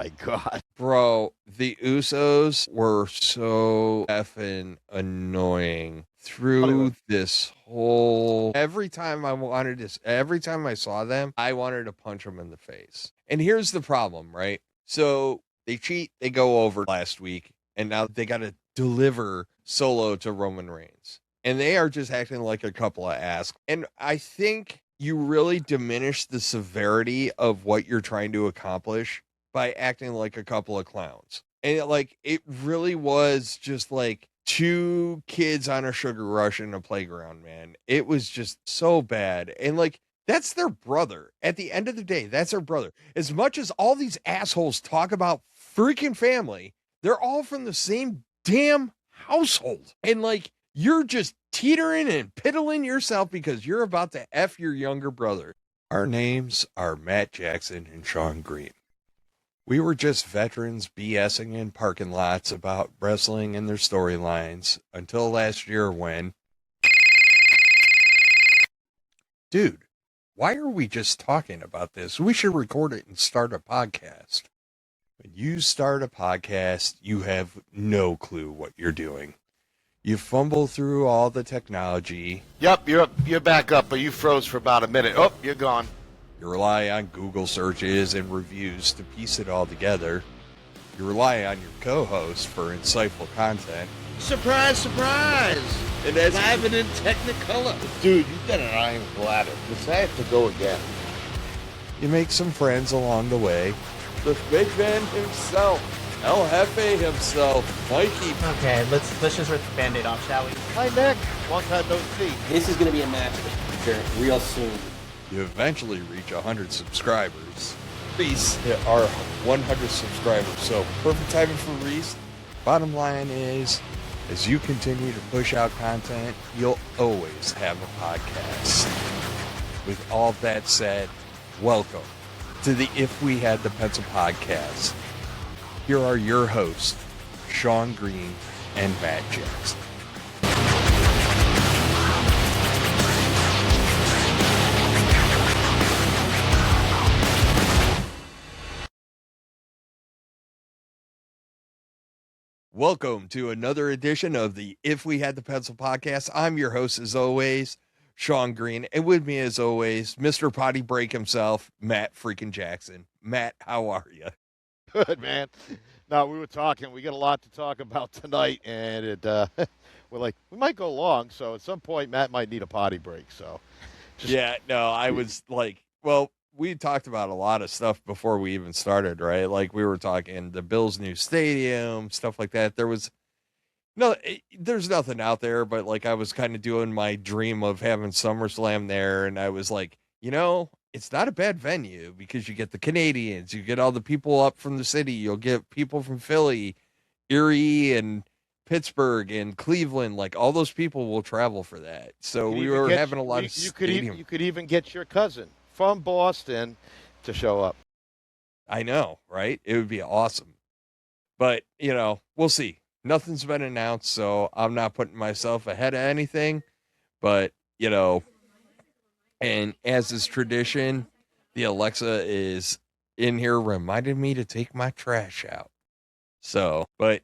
my God. Bro, the Usos were so effing annoying through this whole. Every time I saw them, I wanted to punch them in the face. And here's the problem, right? So they cheat, they go over last week, and now they got to deliver Solo to Roman Reigns. And they are just acting like a couple of ass. And I think you really diminish the severity of what you're trying to accomplish by acting like a couple of clowns. And it really was just like two kids on a sugar rush in a playground, man. It was just so bad. And that's their brother. At the end of the day, that's their brother. As much as all these assholes talk about freaking family, they're all from the same damn household. And you're just teetering and piddling yourself because you're about to F your younger brother. Our names are Matt Jackson and Sean Green. We were just veterans BSing in parking lots about wrestling and their storylines until last year when... Dude, why are we just talking about this? We should record it and start a podcast. When you start a podcast, you have no clue what you're doing. You fumble through all the technology. Yep, you're back up, but you froze for about a minute. Oh, you're gone. You rely on Google searches and reviews to piece it all together. You rely on your co-host for insightful content. Surprise, surprise! And as Live and in Technicolor. Dude, you've got an iron bladder. Decide to go again. You make some friends along the way. The big man himself, El Jefe himself, Mikey. Okay, let's just rip the Band-Aid off, shall we? Hi, Nick. Long time no see. This is going to be a match real soon. You eventually reach 100 subscribers. Reese are 100 subscribers, so perfect timing for Reese. Bottom line is, as you continue to push out content, you'll always have a podcast. With all that said, welcome to the If We Had the Pencil podcast. Here are your hosts, Sean Green and Matt Jackson. Welcome to another edition of the If We Had the Pencil podcast. I'm your host, as always, Sean Green, and with me, as always, Mr. Potty Break himself, Matt freaking Jackson. Matt, how are you? Good, man. No, we were talking. We got a lot to talk about tonight, and we're like, we might go long, so at some point, Matt might need a potty break. So, I was like, well, we talked about a lot of stuff before we even started, right? Like we were talking the Bills' new stadium, stuff like that. There's nothing out there, but I was kind of doing my dream of having SummerSlam there. And I was like, it's not a bad venue because you get the Canadians, you get all the people up from the city. You'll get people from Philly, Erie, and Pittsburgh and Cleveland. All those people will travel for that. So we were having a lot of stadium. You could even get your cousin from Boston to show up. I know, right? It would be awesome. But, we'll see. Nothing's been announced, so I'm not putting myself ahead of anything. But, and as is tradition, the Alexa is in here reminding me to take my trash out. So, but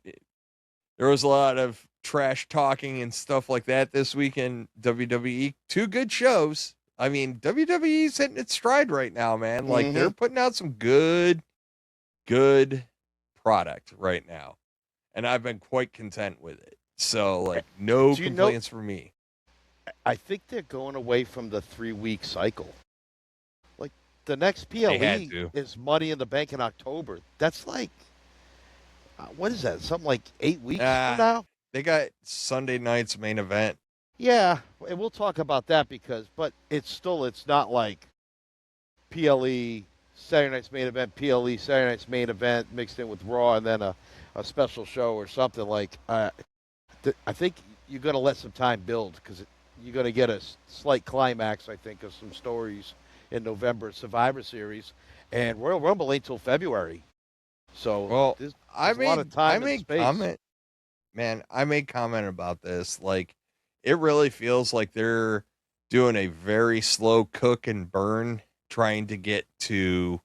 there was a lot of trash talking and stuff like that this week in WWE. Two good shows. I mean, WWE's hitting its stride right now, man. They're putting out some good product right now. And I've been quite content with it. So, no complaints for me. I think they're going away from the 3-week cycle. The next PLE is Money in the Bank in October. That's what is that? Something like 8 weeks from now? They got Sunday night's main event. Yeah, and we'll talk about that but it's not like PLE, Saturday night's main event, PLE, Saturday night's main event mixed in with Raw and then a special show or something I think you're going to let some time build because you're going to get a slight climax, I think, of some stories in November Survivor Series, and Royal Rumble ain't till February. So there's a lot of time and space. I made comment about this. It really feels like they're doing a very slow cook and burn trying to get to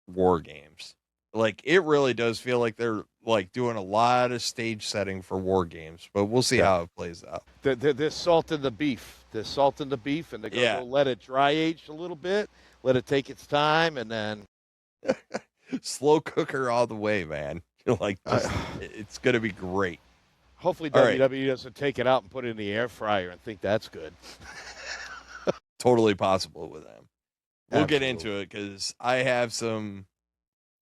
War Games. Like, it really does feel like they're like doing a lot of stage setting for War Games, but we'll see how it plays out. They're salting the beef. They're salting the beef, and they're going to Yeah. go let it dry age a little bit, let it take its time, and then Slow cooker all the way, man. Like, just, it's going to be great. hopefully All right. WWE doesn't take it out and put it in the air fryer and think that's good. Totally possible with them. We'll get Absolutely. into it because I have some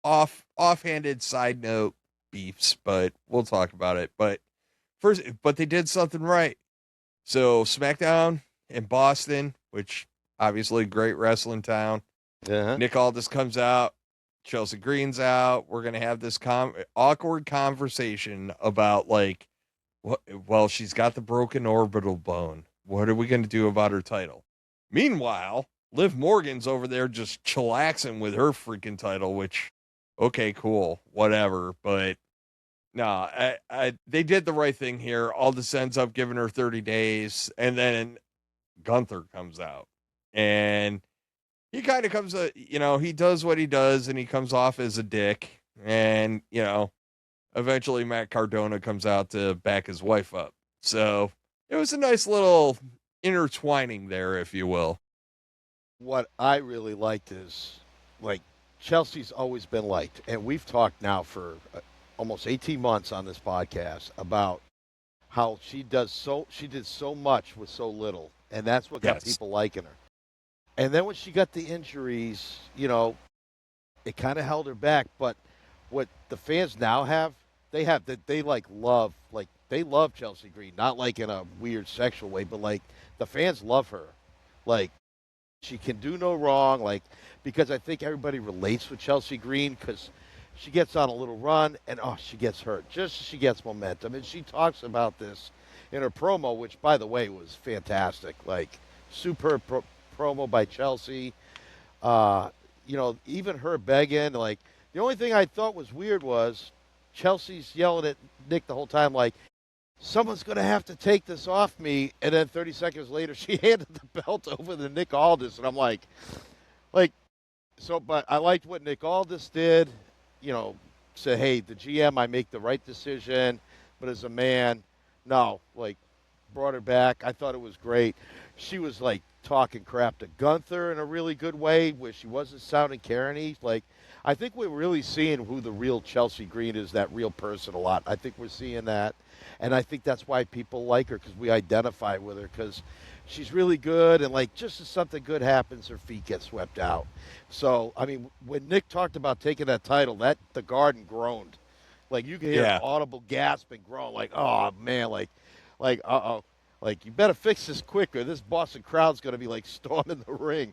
offhanded side note beefs, but we'll talk about it. But they did something right. So SmackDown in Boston, which obviously great wrestling town. Uh-huh. Nick Aldis comes out, Chelsea Green's out. We're gonna have this awkward conversation about like, well, she's got the broken orbital bone. What are we gonna do about her title? Meanwhile, Liv Morgan's over there just chillaxing with her freaking title, which, okay, cool, whatever. But no, they did the right thing here. Aldis ends up giving her 30 days, and then Gunther comes out, and he kind of comes, he does what he does, and he comes off as a dick, and, eventually Matt Cardona comes out to back his wife up. So it was a nice little intertwining there, if you will. What I really liked is, like, Chelsea's always been liked, and we've talked now for almost 18 months on this podcast about how she did so much with so little, and that's what got people liking her. And then when she got the injuries, it kind of held her back. But what the fans now have, they love Chelsea Green, not like in a weird sexual way, but like the fans love her. Like, she can do no wrong, like, because I think everybody relates with Chelsea Green because she gets on a little run and, she gets hurt. Just as she gets momentum. And she talks about this in her promo, which, by the way, was fantastic. Like, superb promo by Chelsea. Even her begging. Like, the only thing I thought was weird was Chelsea's yelling at Nick the whole time, like, someone's going to have to take this off me. And then 30 seconds later, she handed the belt over to Nick Aldis. And I'm like, but I liked what Nick Aldis did. Said, hey, the GM, I make the right decision. But as a man, no, like, brought her back. I thought it was great. She was, like, talking crap to Gunther in a really good way where she wasn't sounding Karen-y. Like, I think we're really seeing who the real Chelsea Green is, that real person a lot. I think we're seeing that. And I think that's why people like her, because we identify with her, because she's really good. And, like, just as something good happens, her feet get swept out. So, I mean, when Nick talked about taking that title, the Garden groaned. Like, you could hear an audible gasp and groan, like, oh, man, like, uh-oh. Like, you better fix this quicker. This Boston crowd's going to be, like, storming the ring.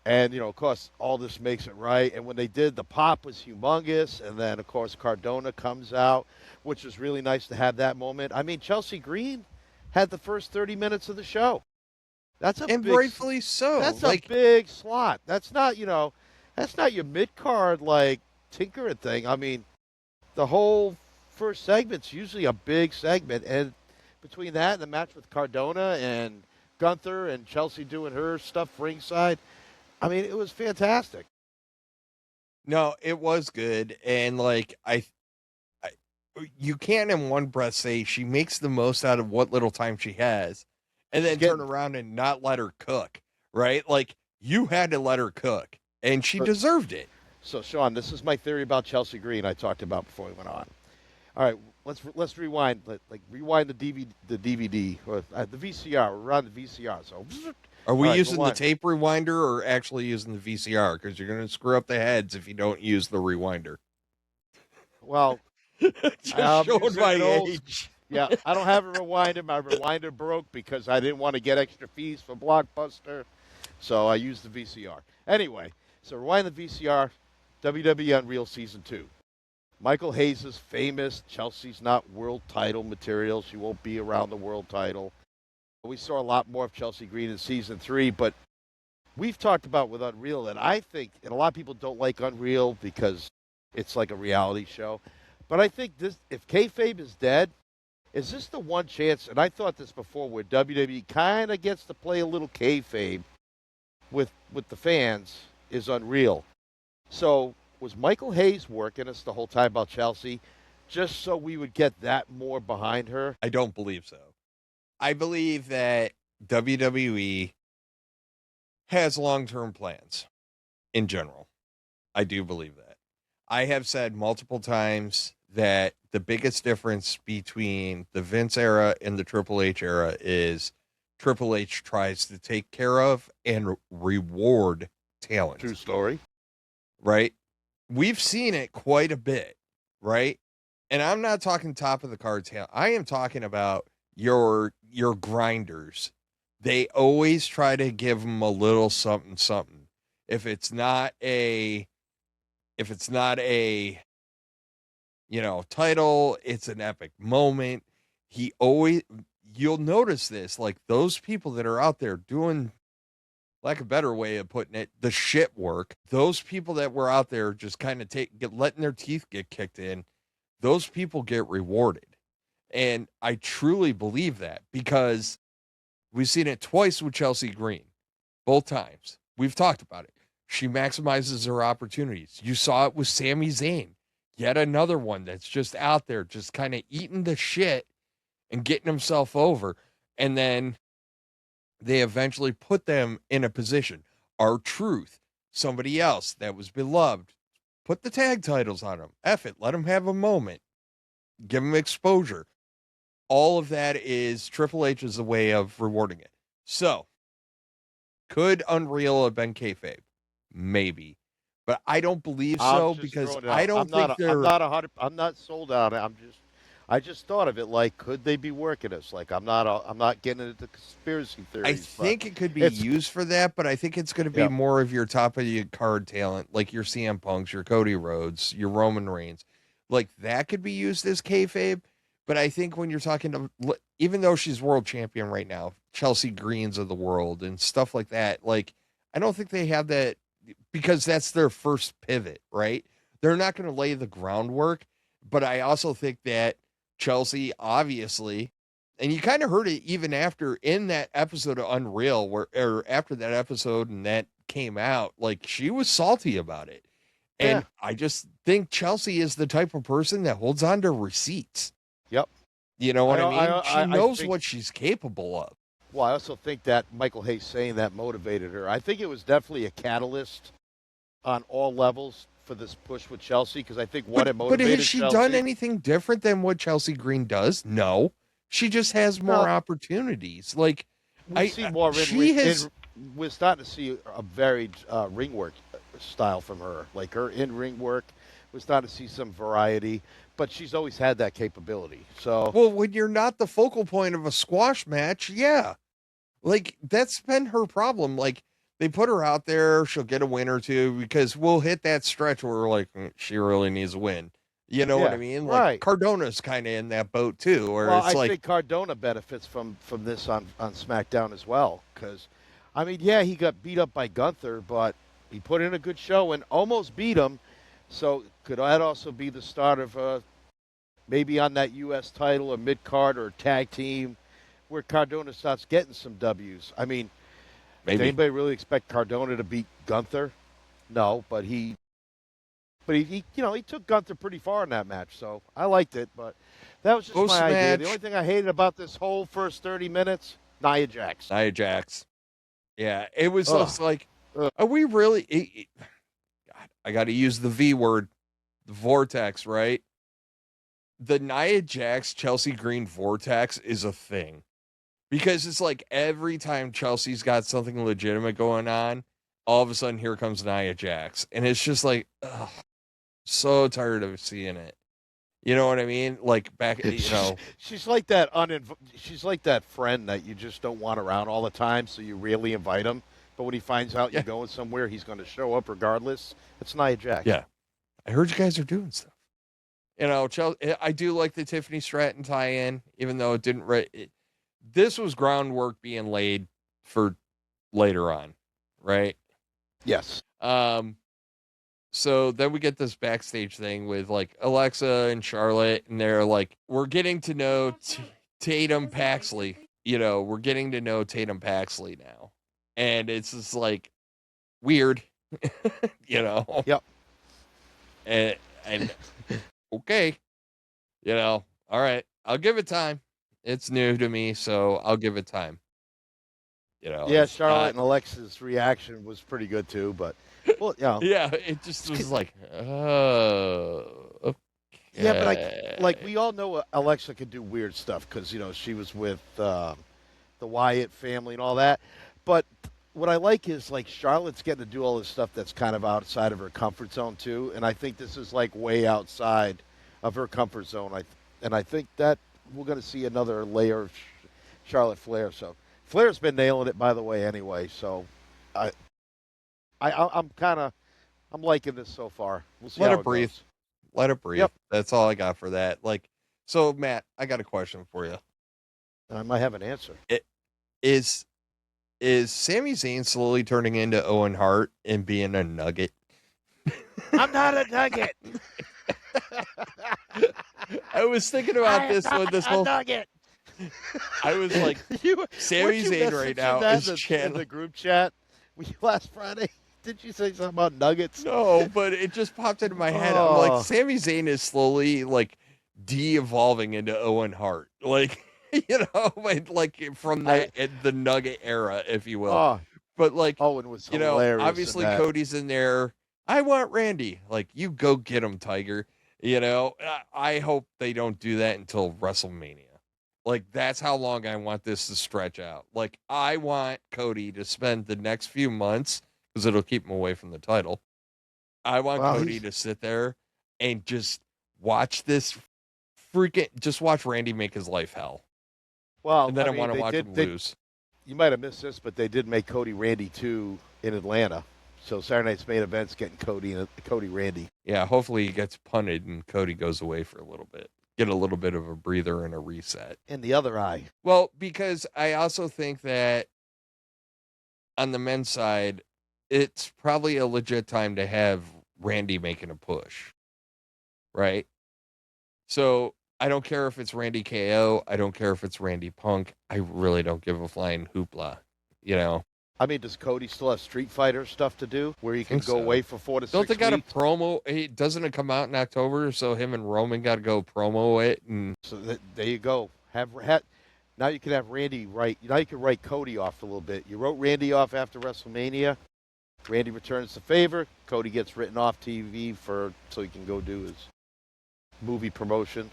And, of course, all this makes it right. And when they did, the pop was humongous. And then, of course, Cardona comes out, which was really nice to have that moment. I mean, Chelsea Green had the first 30 minutes of the show. Rightfully so. That's a big slot. That's not, that's not your mid-card, like, tinkering thing. I mean, the whole first segment's usually a big segment. And between that and the match with Cardona and Gunther and Chelsea doing her stuff ringside, I mean, it was fantastic. No, it was good. And, like, you can't in one breath say she makes the most out of what little time she has and then turn around and not let her cook, right? Like, you had to let her cook, and she deserved it. So, Sean, this is my theory about Chelsea Green I talked about before we went on. All right, let's rewind. Rewind the DVD or the VCR. We're on the VCR. So, are we using the tape rewinder or actually using the VCR? Because you're going to screw up the heads if you don't use the rewinder. Well, just showing my age. Yeah, I don't have a rewinder. My rewinder broke because I didn't want to get extra fees for Blockbuster, so I used the VCR. Anyway, so rewind the VCR. WWE Unreal Season 2. Michael Hayes' famous Chelsea's not world title material. She won't be around the world title. We saw a lot more of Chelsea Green in Season 3, but we've talked about with Unreal that I think, and a lot of people don't like Unreal because it's like a reality show, but I think this, if kayfabe is dead, is this the one chance, and I thought this before, where WWE kind of gets to play a little kayfabe with the fans, is Unreal. So was Michael Hayes working us the whole time about Chelsea just so we would get that more behind her? I don't believe so. I believe that WWE has long-term plans in general. I do believe that. I have said multiple times that the biggest difference between the Vince era and the Triple H era is Triple H tries to take care of and reward talent. True story. Right? We've seen it quite a bit, right? And I'm not talking top of the card talent. I am talking about your grinders. They always try to give them a little something something. If it's not a title, it's an epic moment. You'll notice this, like those people that are out there doing, like a better way of putting it, the shit work. Those people that were out there just kind of letting their teeth get kicked in, those people get rewarded. And I truly believe that because we've seen it twice with Chelsea Green, both times. We've talked about it. She maximizes her opportunities. You saw it with Sami Zayn, yet another one that's just out there, just kind of eating the shit and getting himself over. And then they eventually put them in a position. R-Truth, somebody else that was beloved, put the tag titles on them. F it, let them have a moment. Give them exposure. All of that is Triple H's way of rewarding it. So, could Unreal have been kayfabe? Maybe. But I don't believe so because I don't think they're... I'm not sold on it. I just thought of it like, could they be working us? Like, I'm not getting into conspiracy theories. I think it could be used for that, but I think it's going to be more of your top of your card talent, like your CM Punks, your Cody Rhodes, your Roman Reigns. Like, that could be used as kayfabe. But I think when you're talking to, even though she's world champion right now, Chelsea Greens of the world and stuff like that, like, I don't think they have that because that's their first pivot, right? They're not going to lay the groundwork. But I also think that Chelsea, obviously, and you kind of heard it even after in that episode of Unreal, or after that episode and that came out, like she was salty about it. And I just think Chelsea is the type of person that holds on to receipts. Yep. You know what I mean? She knows what she's capable of. Well, I also think that Michael Hayes saying that motivated her. I think it was definitely a catalyst on all levels for this push with Chelsea because I think it motivated Chelsea. But has she done anything different than what Chelsea Green does? No. She just has more opportunities. Like, we see more we're starting to see a varied ring work style from her. Like her in-ring work, we're starting to see some variety. But she's always had that capability. So, well, when you're not the focal point of a squash match, yeah. Like, that's been her problem. Like, they put her out there, she'll get a win or two, because we'll hit that stretch where we're like, she really needs a win. You know what I mean? Like, right. Cardona's kind of in that boat, too. Where it's I think Cardona benefits from this on SmackDown as well. Because, I mean, yeah, he got beat up by Gunther, but he put in a good show and almost beat him. So could that also be the start of maybe on that U.S. title or mid-card or tag team where Cardona starts getting some W's? I mean, did anybody really expect Cardona to beat Gunther? No, but he took Gunther pretty far in that match, so I liked it. But that was just my idea. The only thing I hated about this whole first 30 minutes, Nia Jax. Yeah, it was just like, are we really... I got to use the V word, the vortex, right? The Nia Jax Chelsea Green vortex is a thing because it's like every time Chelsea's got something legitimate going on, all of a sudden here comes Nia Jax, and it's just like, ugh, so tired of seeing it. You know what I mean? Like back, she's like that she's like that friend that you just don't want around all the time, so you rarely invite him. But when he finds out you're going somewhere, he's going to show up regardless. It's Nia Jax. Yeah. I heard you guys are doing stuff. You know, I do like the Tiffany Stratton tie-in, even though it didn't... this was groundwork being laid for later on, right? Yes. So then we get this backstage thing with, like, Alexa and Charlotte, and they're like, we're getting to know Tatum Paxley. You know, we're getting to know Tatum Paxley now. And it's just like weird, you know? Yep. and okay, all right, I'll give it time. It's new to me, so I'll give it time. Yeah, Charlotte and Alexa's reaction was pretty good too, but well, yeah, it just was like, okay. Yeah, but like we all know Alexa can do weird stuff because she was with the Wyatt family and all that. But what I like is like Charlotte's getting to do all this stuff that's kind of outside of her comfort zone too, and I think this is like way outside of her comfort zone. I think that we're going to see another layer of Charlotte Flair. So Flair's been nailing it, by the way. Anyway, so I'm liking this so far. We'll see Let how it breathe. goes. Let it breathe. Yep. That's all I got for that. Like, so Matt, I got a question for you. I might have an answer. Is Sami Zayn slowly turning into Owen Hart and being a nugget? I'm not a nugget. I was thinking about this when this whole nugget. I was like, Sami Zayn right now is in the group chat last Friday. Did you say something about nuggets? No, but it just popped into my head. I'm like, Sami Zayn is slowly like de-evolving into Owen Hart, like like from the Nugget era, if you will. But like Owen was hilarious. Obviously Cody's in there. I want Randy. Like, you go get him, Tiger. I hope they don't do that until WrestleMania. Like, that's how long I want this to stretch out. Like, I want Cody to spend the next few months, because it'll keep him away from the title. I want Cody to sit there and just watch this just watch Randy make his life hell. Well, and then I want to watch him lose. You might have missed this, but they did make Cody Randy 2 in Atlanta. So Saturday Night's Main Event's getting Cody Randy. Yeah, hopefully he gets punted and Cody goes away for a little bit. Get a little bit of a breather and a reset. In the other eye. Well, because I also think that on the men's side, it's probably a legit time to have Randy making a push. Right? So I don't care if it's Randy KO. I don't care if it's Randy Punk. I really don't give a flying hoopla. I mean, does Cody still have Street Fighter stuff to do where he can go away for 4 to 6 weeks? Don't they got a promo? Doesn't it come out in October? So him and Roman got to go promo it. And so there you go. Now you can have Randy write. Now you can write Cody off a little bit. You wrote Randy off after WrestleMania. Randy returns the favor. Cody gets written off TV so he can go do his movie promotion.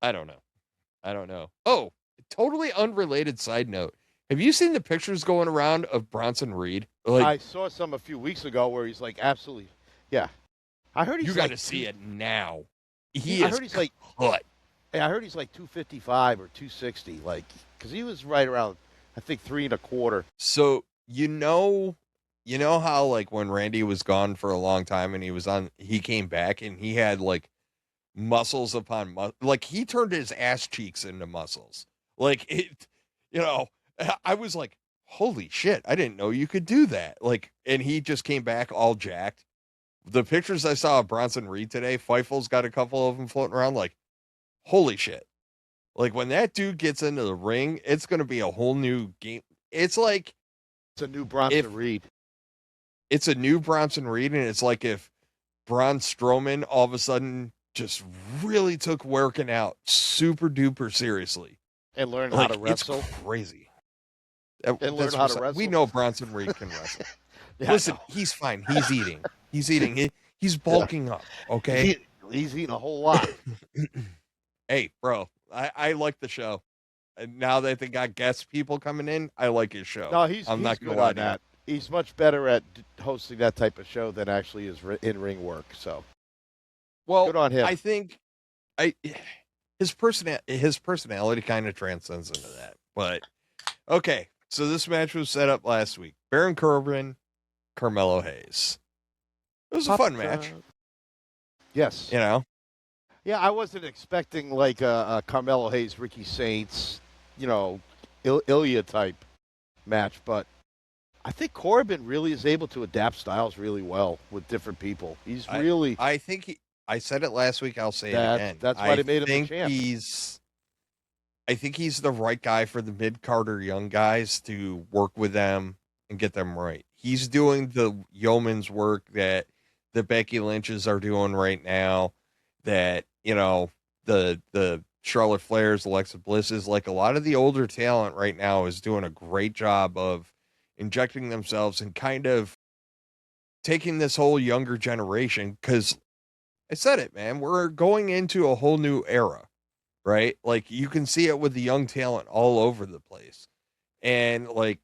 I don't know. Oh, totally unrelated side note. Have you seen the pictures going around of Bronson Reed? Like, I saw some a few weeks ago where he's like, absolutely, yeah. I heard he's you got to see it now. I heard he's like cut. I heard he's like 255 or 260, like because he was right around, I think 3 1/4. So you know how like when Randy was gone for a long time and he came back and he had like muscles upon like he turned his ass cheeks into muscles. Like it, I was like, holy shit, I didn't know you could do that. Like, and he just came back all jacked. The pictures I saw of Bronson Reed today, Feifel's got a couple of them floating around, like, holy shit. Like, when that dude gets into the ring, it's going to be a whole new game. It's like... It's a new Bronson Reed. It's a new Bronson Reed, and it's like if Braun Strowman all of a sudden just really took working out super duper seriously. And learned how to wrestle. It's crazy. And learn how to wrestle. We know Bronson Reed can wrestle. Listen, he's fine. He's eating. He's bulking up. Okay. He's eating a whole lot. Hey, bro, I like the show. And now that they got guest people coming in, I like his show. No, he's not good on that. He's much better at hosting that type of show than actually his in-ring work. So, well, good on him. I think his personality kind of transcends into that. But okay. So this match was set up last week. Baron Corbin, Carmelo Hayes. It was a fun match. Yes. Yeah, I wasn't expecting like a Carmelo Hayes, Ricky Saints, Ilya type match, but I think Corbin really is able to adapt styles really well with different people. He's really... I think I said it last week, I'll say it again. That's why they made him the champ. I think he's the right guy for the mid-Carter young guys to work with them and get them right. He's doing the yeoman's work that that Becky Lynch's are doing right now, that, you know, the Charlotte Flair's, Alexa Bliss's, like a lot of the older talent right now is doing a great job of injecting themselves and kind of taking this whole younger generation, because I said it, man, we're going into a whole new era, right? Like you can see it with the young talent all over the place. And like,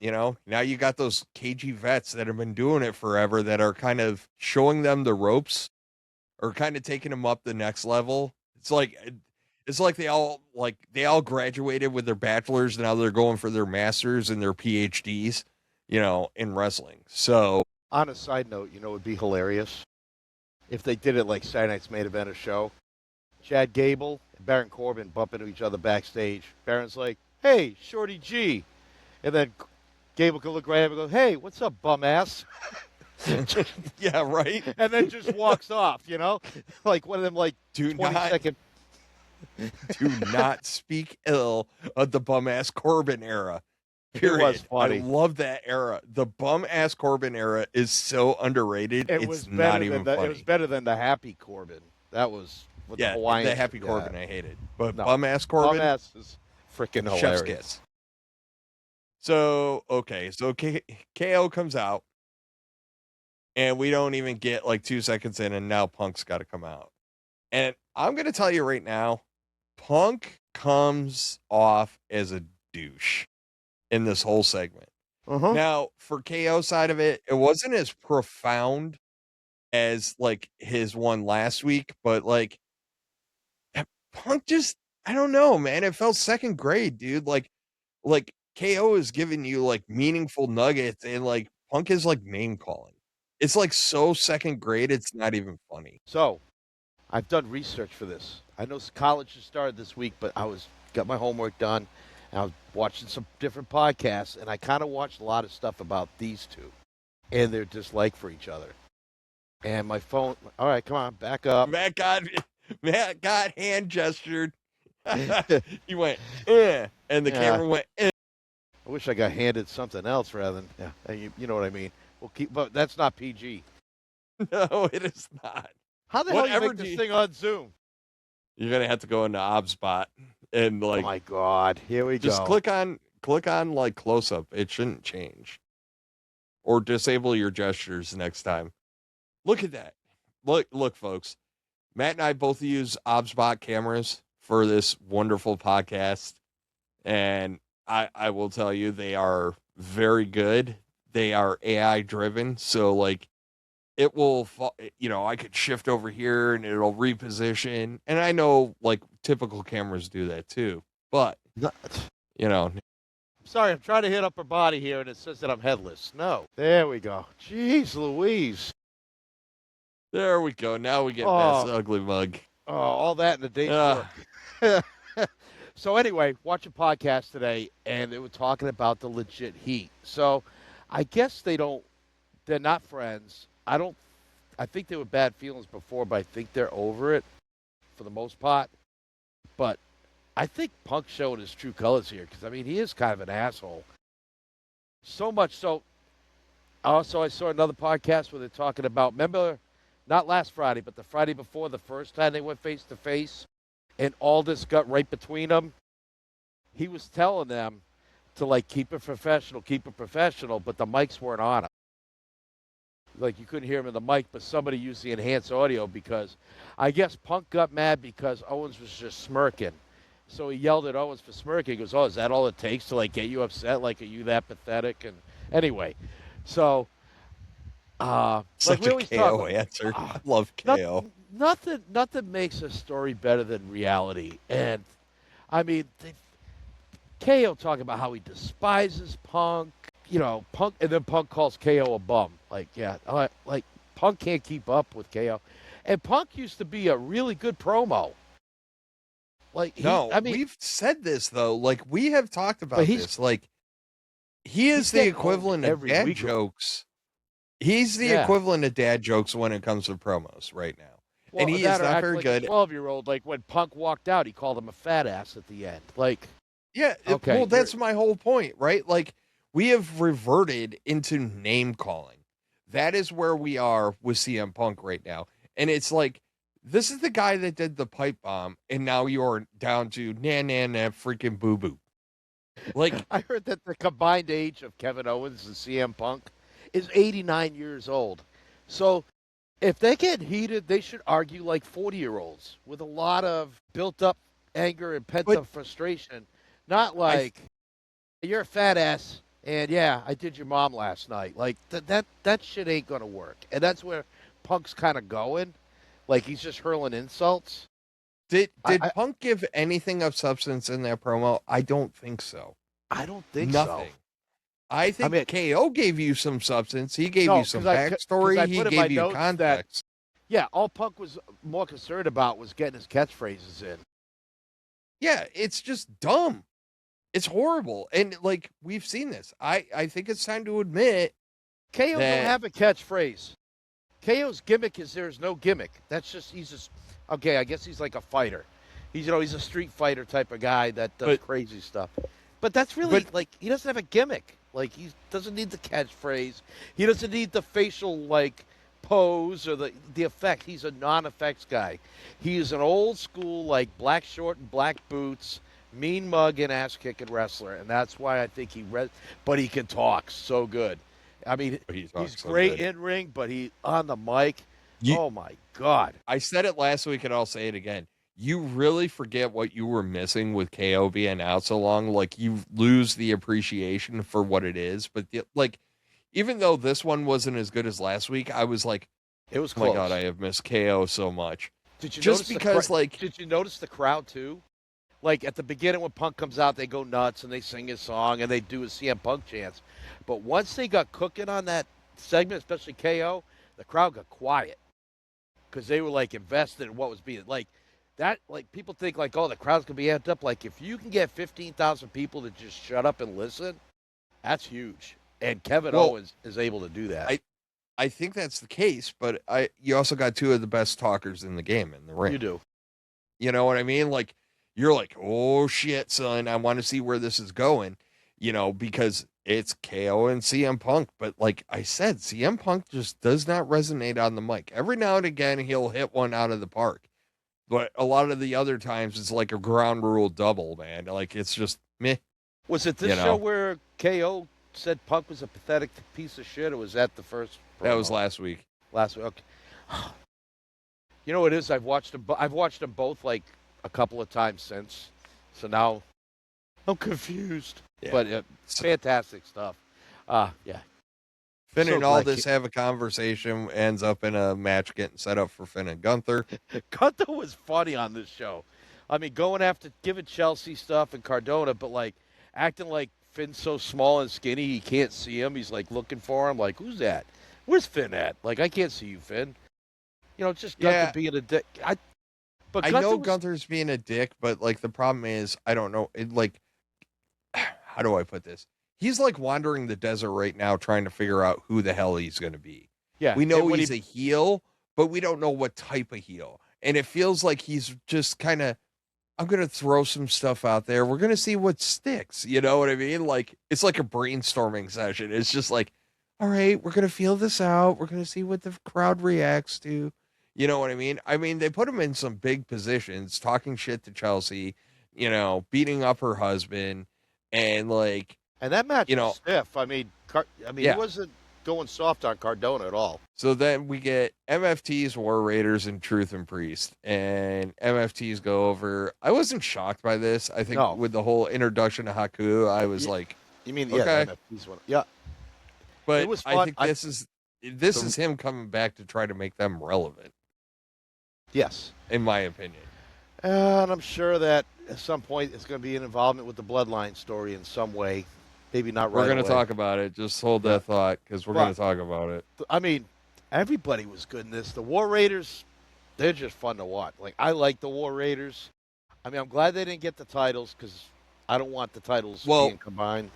you know, now you got those cagey vets that have been doing it forever that are kind of showing them the ropes or kind of taking them up the next level. It's like they all graduated with their bachelors, and now they're going for their masters and their PhDs, you know, in wrestling. So On a side note, you know, it would be hilarious if they did it like Saturday Night's Main Event or show. Chad Gable and Baron Corbin bump into each other backstage. Baron's like, "Hey, Shorty G," and then Gable can look right at him and go, "Hey, what's up, bum ass?" yeah, right. And then just walks off, you know, like one of them like Do 20-second. do not speak ill of the bum ass Corbin era. Period. It was funny. I love that era. The bum ass Corbin era is so underrated. It It's was not better even than funny. It was better than the Happy Corbin. That was with Yeah, the Hawaiian. the happy Corbin I hated, but No. bum ass Corbin, Bum ass is freaking chef's hilarious. kiss. So okay, so KO comes out, and we don't even get like 2 seconds in, and now Punk's got to come out. And I'm gonna tell you right now, Punk comes off as a douche in this whole segment. Uh-huh. Now, for KO side of it, it wasn't as profound as like his one last week, but like Punk just, I don't know, man. It felt second grade, dude. Like KO is giving you like meaningful nuggets, and like Punk is like name calling. It's like so second grade, it's not even funny. So, I've done research for this. I know college has started this week, but got my homework done, and I was watching some different podcasts, and I kind of watched a lot of stuff about these two and their dislike for each other. And my phone, all right, come on, back up. Matt got hand gestured. He went, eh, and the camera went, eh. I wish I got handed something else rather than, you know what I mean. But that's not PG. No, it is not. How the hell Whatever you make this thing on Zoom? You're gonna have to go into ObsBot and like, Oh my God, here we just go. click on like close up. It shouldn't change, or disable your gestures next time. Look at that. Look, folks. Matt and I both use ObsBot cameras for this wonderful podcast, and I will tell you, they are very good. They are AI driven, so like it will, you know, I could shift over here and it'll reposition. And I know like typical cameras do that too, but you know, Sorry, I'm trying to hit upper body here, and it says that I'm headless. No. There we go. Jeez Louise. there we go. Now we get past the ugly mug. Oh, all that in the day's work. So anyway, watch a podcast today, and they were talking about the legit heat. So I guess they're not friends. I think they were bad feelings before, but I think they're over it for the most part. But I think Punk showed his true colors here, because, I mean, he is kind of an asshole. So much so. Also, I saw another podcast where they're talking about, remember, not last Friday, but the Friday before, the first time they went face-to-face, and Aldis got right between them. He was telling them to, like, keep it professional, but the mics weren't on him. Like, you couldn't hear him in the mic, but somebody used the enhanced audio, because I guess Punk got mad because Owens was just smirking. So he yelled at Owens for smirking. He goes, "Oh, is that all it takes to, like, get you upset? Like, are you that pathetic?" And anyway, so Such we a always KO talk, answer. I love KO. Nothing makes a story better than reality. And I mean, KO talking about how he despises Punk. You know, Punk, and then Punk calls KO a bum. Like, yeah, like Punk can't keep up with KO. And Punk used to be a really good promo. Like, we've said this though. Like, we have talked about But this. Like, he is the getting equivalent old of every dad week. jokes. He's the equivalent of dad jokes when it comes to promos right now. Well, and he is that or not act very like good. A 12-year-old, like when Punk walked out, he called him a fat ass at the end. Like, Yeah, Okay, well, that's my whole point, right? Like, we have reverted into name calling. that is where we are with CM Punk right now. And it's like, this is the guy that did the pipe bomb, and now you're down to na freaking boo boo. Like, I heard that the combined age of Kevin Owens and CM Punk is 89 years old. So if they get heated, they should argue like 40-year-olds with a lot of built-up anger and pent-up frustration. Not like, you're a fat ass, and yeah, I did your mom last night. Like, that shit ain't going to work. And that's where Punk's kind of going. Like, he's just hurling insults. Did Punk give anything of substance in that promo? I don't think so. I don't think Nothing. so. I think KO gave you some substance. He gave you some backstory. He gave you context. Yeah, all Punk was more concerned about was getting his catchphrases in. Yeah, it's just dumb. It's horrible. And, like, we've seen this. I think it's time to admit KO don't have a catchphrase. KO's gimmick is there's no gimmick. That's just, he's just, okay, I guess he's like a fighter. He's a street fighter type of guy that does crazy stuff. But that's really, like, he doesn't have a gimmick. Like, he doesn't need the catchphrase. He doesn't need the facial, like, pose or the effect. He's a non-effects guy. He is an old school, like, black short and black boots, mean mug and ass-kicking wrestler. And that's why I think but he can talk so good. I mean, he's great in ring, but he on the mic. Oh my God! I said it last week, and I'll say it again. You really forget what you were missing with KO being out so long. Like, you lose the appreciation for what it is. But like, even though this one wasn't as good as last week, I was like, it was oh close. my God, I have missed KO so much. Did you just because did you notice the crowd too? Like, at the beginning when Punk comes out, they go nuts and they sing his song and they do a CM Punk chants. But once they got cooking on that segment, especially KO, the crowd got quiet because they were, like, invested in what was being, like, that, like, people think, like, oh, the crowd's going to be amped up. Like, if you can get 15,000 people to just shut up and listen, that's huge. And Kevin Owens is able to do that. I think that's the case, but you also got two of the best talkers in the game in the ring. You do. You know what I mean? Like, you're like, oh, shit, son, I want to see where this is going, because it's KO and CM Punk. But like I said, CM Punk just does not resonate on the mic. Every now and again, he'll hit one out of the park. But a lot of the other times, it's like a ground rule double, man. Like, it's just meh. Was it this show where KO said Punk was a pathetic piece of shit, or was that the first promo? That was last week. Last week, okay. You know what it is? I've watched them both, like, a couple of times since. So now I'm confused. Yeah. But it's fantastic stuff. Yeah. Finn and Aldis have a conversation, ends up in a match getting set up for Finn and Gunther. Gunther was funny on this show. I mean, going after giving Chelsea stuff and Cardona, but, like, acting like Finn's so small and skinny he can't see him. He's, like, looking for him. Like, who's that? Where's Finn at? Like, I can't see you, Finn. Just Gunther being a dick. I know Gunther's being a dick, but, like, the problem is, I don't know. How do I put this? He's, like, wandering the desert right now trying to figure out who the hell he's going to be. Yeah. We know he's a heel, but we don't know what type of heel. And it feels like he's just kind of, I'm going to throw some stuff out there. We're going to see what sticks. You know what I mean? Like, it's like a brainstorming session. It's just like, all right, we're going to feel this out. We're going to see what the crowd reacts to. You know what I mean? I mean, they put him in some big positions, talking shit to Chelsea, beating up her husband, and, like... And that match was stiff. I mean, he wasn't going soft on Cardona at all. So then we get MFT's War Raiders and Truth and Priest, and MFT's go over. I wasn't shocked by this. I think with the whole introduction to Haku, I was like... You mean, okay. MFT's one. Yeah. But it was fun. I think this is him coming back to try to make them relevant. Yes. In my opinion. And I'm sure that at some point it's going to be an involvement with the Bloodline story in some way. Maybe not right away. We're going to talk about it. Just hold that thought, because we're going to talk about it. I mean, everybody was good in this. The War Raiders, they're just fun to watch. Like, I like the War Raiders. I mean, I'm glad they didn't get the titles, because I don't want the titles being combined.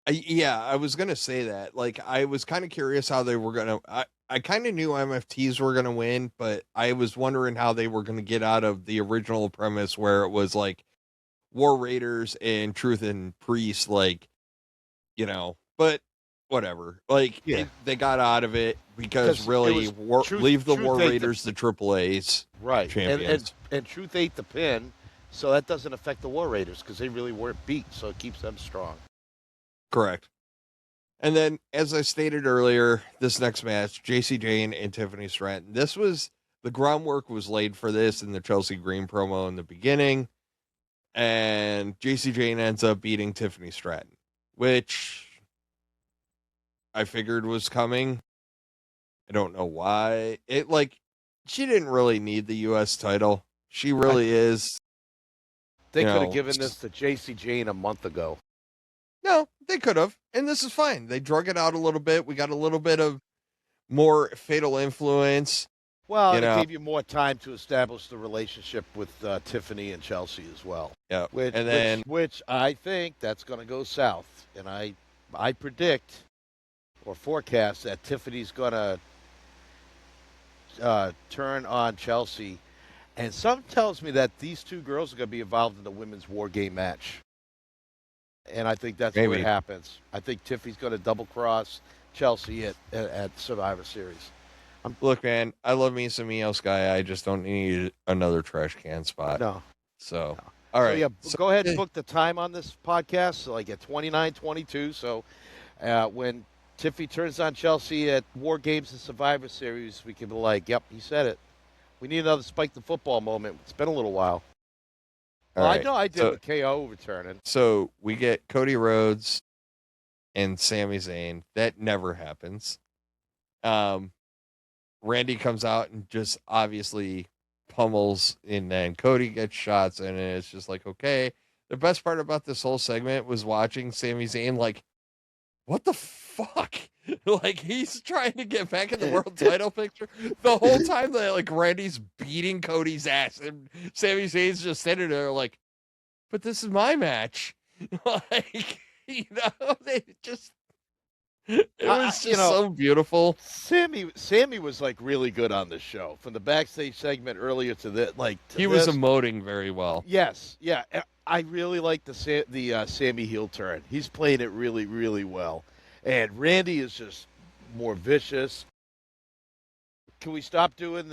Yeah, I was going to say that. Like, I was kind of curious how they were going to... I kind of knew MFTs were going to win, but I was wondering how they were going to get out of the original premise where it was like War Raiders and Truth and Priest, like, but whatever. Like Yeah. they got out of it because 'Cause really it was leave the Truth War ate the- Raiders the Triple A's Right. champions. And Truth ate the pin, so that doesn't affect the War Raiders because they really weren't beat, so it keeps them strong. Correct. And then, as I stated earlier, this next match, JC Jane and Tiffany Stratton. The groundwork was laid for this in the Chelsea Green promo in the beginning. And JC Jane ends up beating Tiffany Stratton, which I figured was coming. I don't know why. She didn't really need the U.S. title. She really is. They could have given this to JC Jane a month ago. No, they could have. And this is fine. They drug it out a little bit. We got a little bit of more Fatal Influence. Well, and it gave you more time to establish the relationship with Tiffany and Chelsea as well. Yeah. Which I think that's going to go south. And I predict or forecast that Tiffany's going to turn on Chelsea. And something tells me that these two girls are going to be involved in the women's war game match. And I think that's where it happens. I think Tiffany's going to double cross Chelsea at Survivor Series. Look, man, I love me some Io Sky. I just don't need another trash can spot. No. So, all right. So go ahead and book the time on this podcast. So like at 29:22. So when Tiffany turns on Chelsea at War Games and Survivor Series, we can be like, yep, he said it. We need another Spike the Football moment. It's been a little while. I know I did with KO returning. So we get Cody Rhodes and Sami Zayn. That never happens. Randy comes out and just obviously pummels, and then Cody gets shots, and it's just like, okay. The best part about this whole segment was watching Sami Zayn like, what the fuck? Like, he's trying to get back in the world title picture the whole time that like Randy's beating Cody's ass, and Sami Zayn's just sitting there like, but this is my match. Like, they just, it was just so beautiful. Sammy was like really good on this show from the backstage segment earlier to this. Like he was emoting very well. Yes, yeah. I really like the Sammy heel turn. He's playing it really, really well. And Randy is just more vicious. Can we stop doing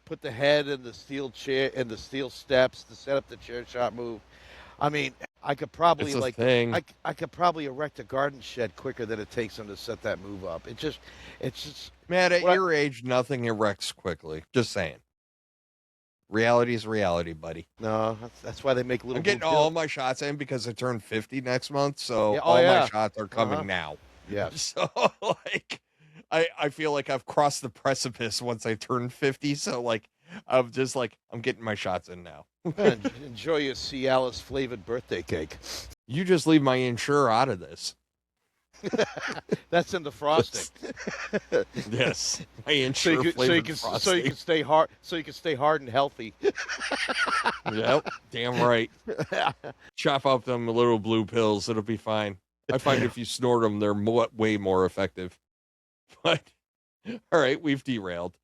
put the head in the steel chair and the steel steps to set up the chair shot move? I mean, I could probably I could probably erect a garden shed quicker than it takes him to set that move up. It's just man, at your age, nothing erects quickly. Just saying. Reality is reality, buddy. No, that's why they make little. I'm getting all my shots in because I turn 50 next month, so my shots are coming now. Yeah. So like, I feel like I've crossed the precipice once I turn 50. So like, I'm just like, I'm getting my shots in now. Enjoy your Cialis flavored birthday cake. You just leave my insurer out of this. That's in the frosting. Yes, my insurer flavored frosting. So you can stay hard. So you can stay hard and healthy. Yep, damn right. Chop up them little blue pills. It'll be fine. I find if you snort them, they're way more effective. But all right, we've derailed.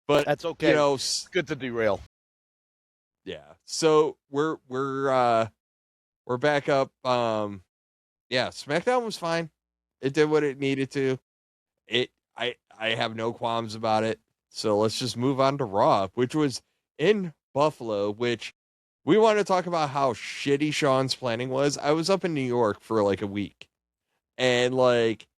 But that's okay. It's good to derail. Yeah. So we're back up. Yeah, SmackDown was fine. It did what it needed to. I have no qualms about it. So let's just move on to Raw, which was in Buffalo, which we want to talk about how shitty Sean's planning was. I was up in New York for like a week. And like,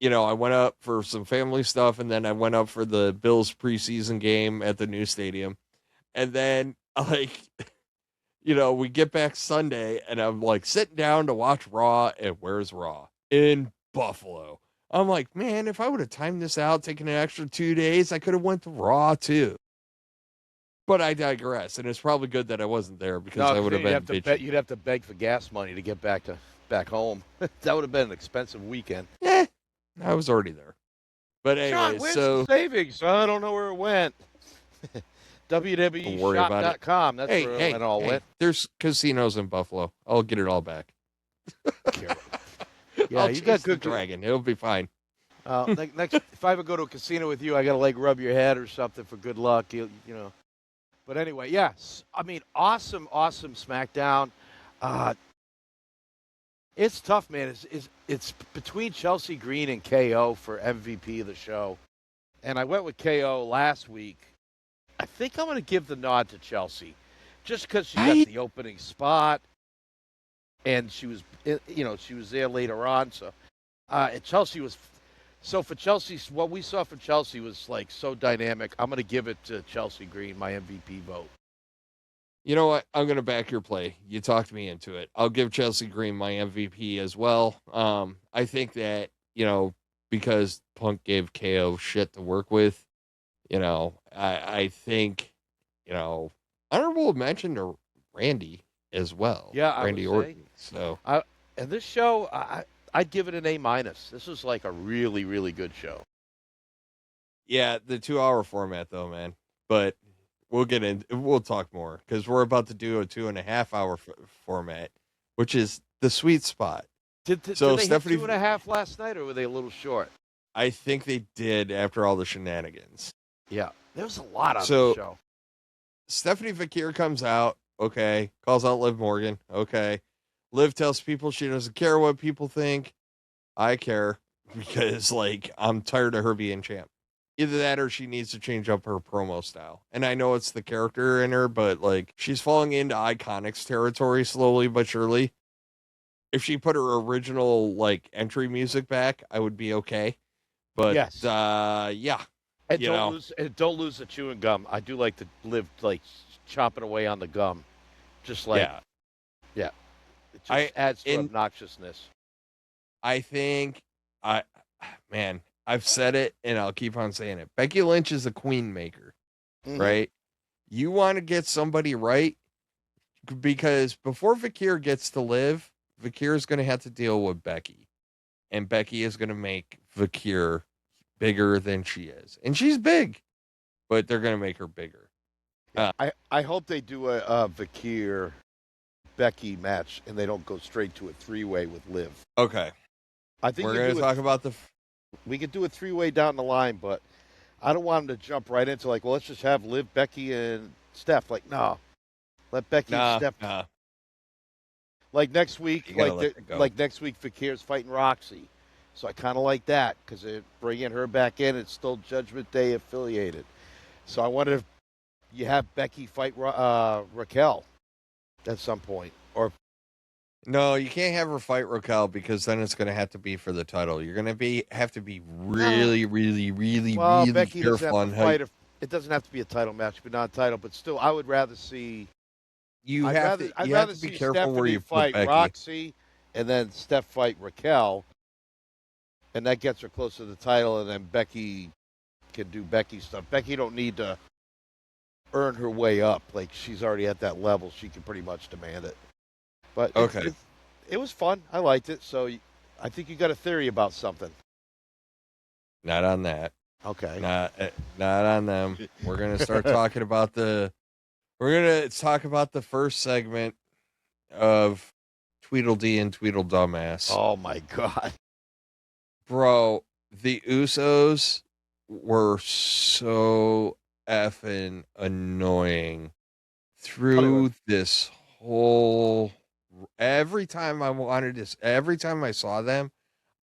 I went up for some family stuff, and then I went up for the Bills preseason game at the new stadium. And then like, we get back Sunday, and I'm like sitting down to watch Raw, and where's Raw? In Buffalo. I'm like, man, if I would have timed this out, taken an extra 2 days, I could have went to Raw too. But I digress, and it's probably good that I wasn't there because I would have been you'd have to beg for gas money to get back home. That would have been an expensive weekend. I was already there. But anyway, Sean, where's the savings? I don't know where it went. WWEshop.com. That's where it all went. There's casinos in Buffalo. I'll get it all back. Yeah, you got good dragon. It'll be fine. Next, if I ever go to a casino with you, I got to like rub your head or something for good luck. But anyway, yes. I mean, awesome SmackDown. It's tough, man. It's between Chelsea Green and KO for MVP of the show, and I went with KO last week. I think I'm going to give the nod to Chelsea, just because she got the opening spot, and she was there later on. So, and Chelsea was. So for Chelsea, what we saw from Chelsea was like so dynamic. I'm going to give it to Chelsea Green, my MVP vote. You know what? I'm going to back your play. You talked me into it. I'll give Chelsea Green my MVP as well. I think that, because Punk gave KO shit to work with, I think, honorable mention to Randy as well. Yeah, Randy Orton. So, and this show, I'd give it an A-. This was like a really, really good show. yeah, the 2-hour format though, man. But we'll talk more because we're about to do a 2.5-hour format, which is the sweet spot. Did they Stephanie hit 2.5 last night, or were they a little short? I think they did after all the shenanigans. Yeah, there was a lot on the show. Stephanie Fakir comes out, okay, calls out Liv Morgan, okay. Liv tells people she doesn't care what people think. I care because, I'm tired of her being champ. Either that or she needs to change up her promo style. And I know it's the character in her, but, she's falling into Iconics territory slowly but surely. If she put her original, entry music back, I would be okay. But, yes. Yeah. And don't lose the chewing gum. I do like to live, chopping away on the gum. Just yeah. It just adds to obnoxiousness. I think, I've said it and I'll keep on saying it. Becky Lynch is a queen maker, right? You want to get somebody right because before Fakir gets to live, Fakir is going to have to deal with Becky, and Becky is going to make Fakir bigger than she is, and she's big, but they're going to make her bigger. I hope they do a Fakir Becky match and they don't go straight to a 3-way with Liv. Okay, I think we're going to talk about we could do a 3-way down the line, but I don't want them to jump right into let's just have Liv, Becky, and Steph. No, let Becky and Steph. Nah. Next week, next week, Fakir's fighting Roxy, so I kind of like that because they're bringing her back in. It's still Judgment Day affiliated, so I wonder if you have Becky fight Raquel at some point, or. No, you can't have her fight Raquel because then it's going to have to be for the title. You're going to have to be really, really, really, really Becky careful on how. It doesn't have to be a title match, but not a title. But still, I would rather see. I'd rather be careful Stephanie where you fight put Becky. Roxy, and then Steph fight Raquel, and that gets her close to the title. And then Becky can do Becky stuff. Becky don't need to earn her way up. She's already at that level. She can pretty much demand it. But okay, it was fun. I liked it. So I think you got a theory about something. Not on that. Okay. Not on them. We're gonna start talking about the. We're gonna talk about the first segment of Tweedledee and Tweedledumbass. Oh my god, bro! The Usos were so effing annoying through this whole. Every time I saw them,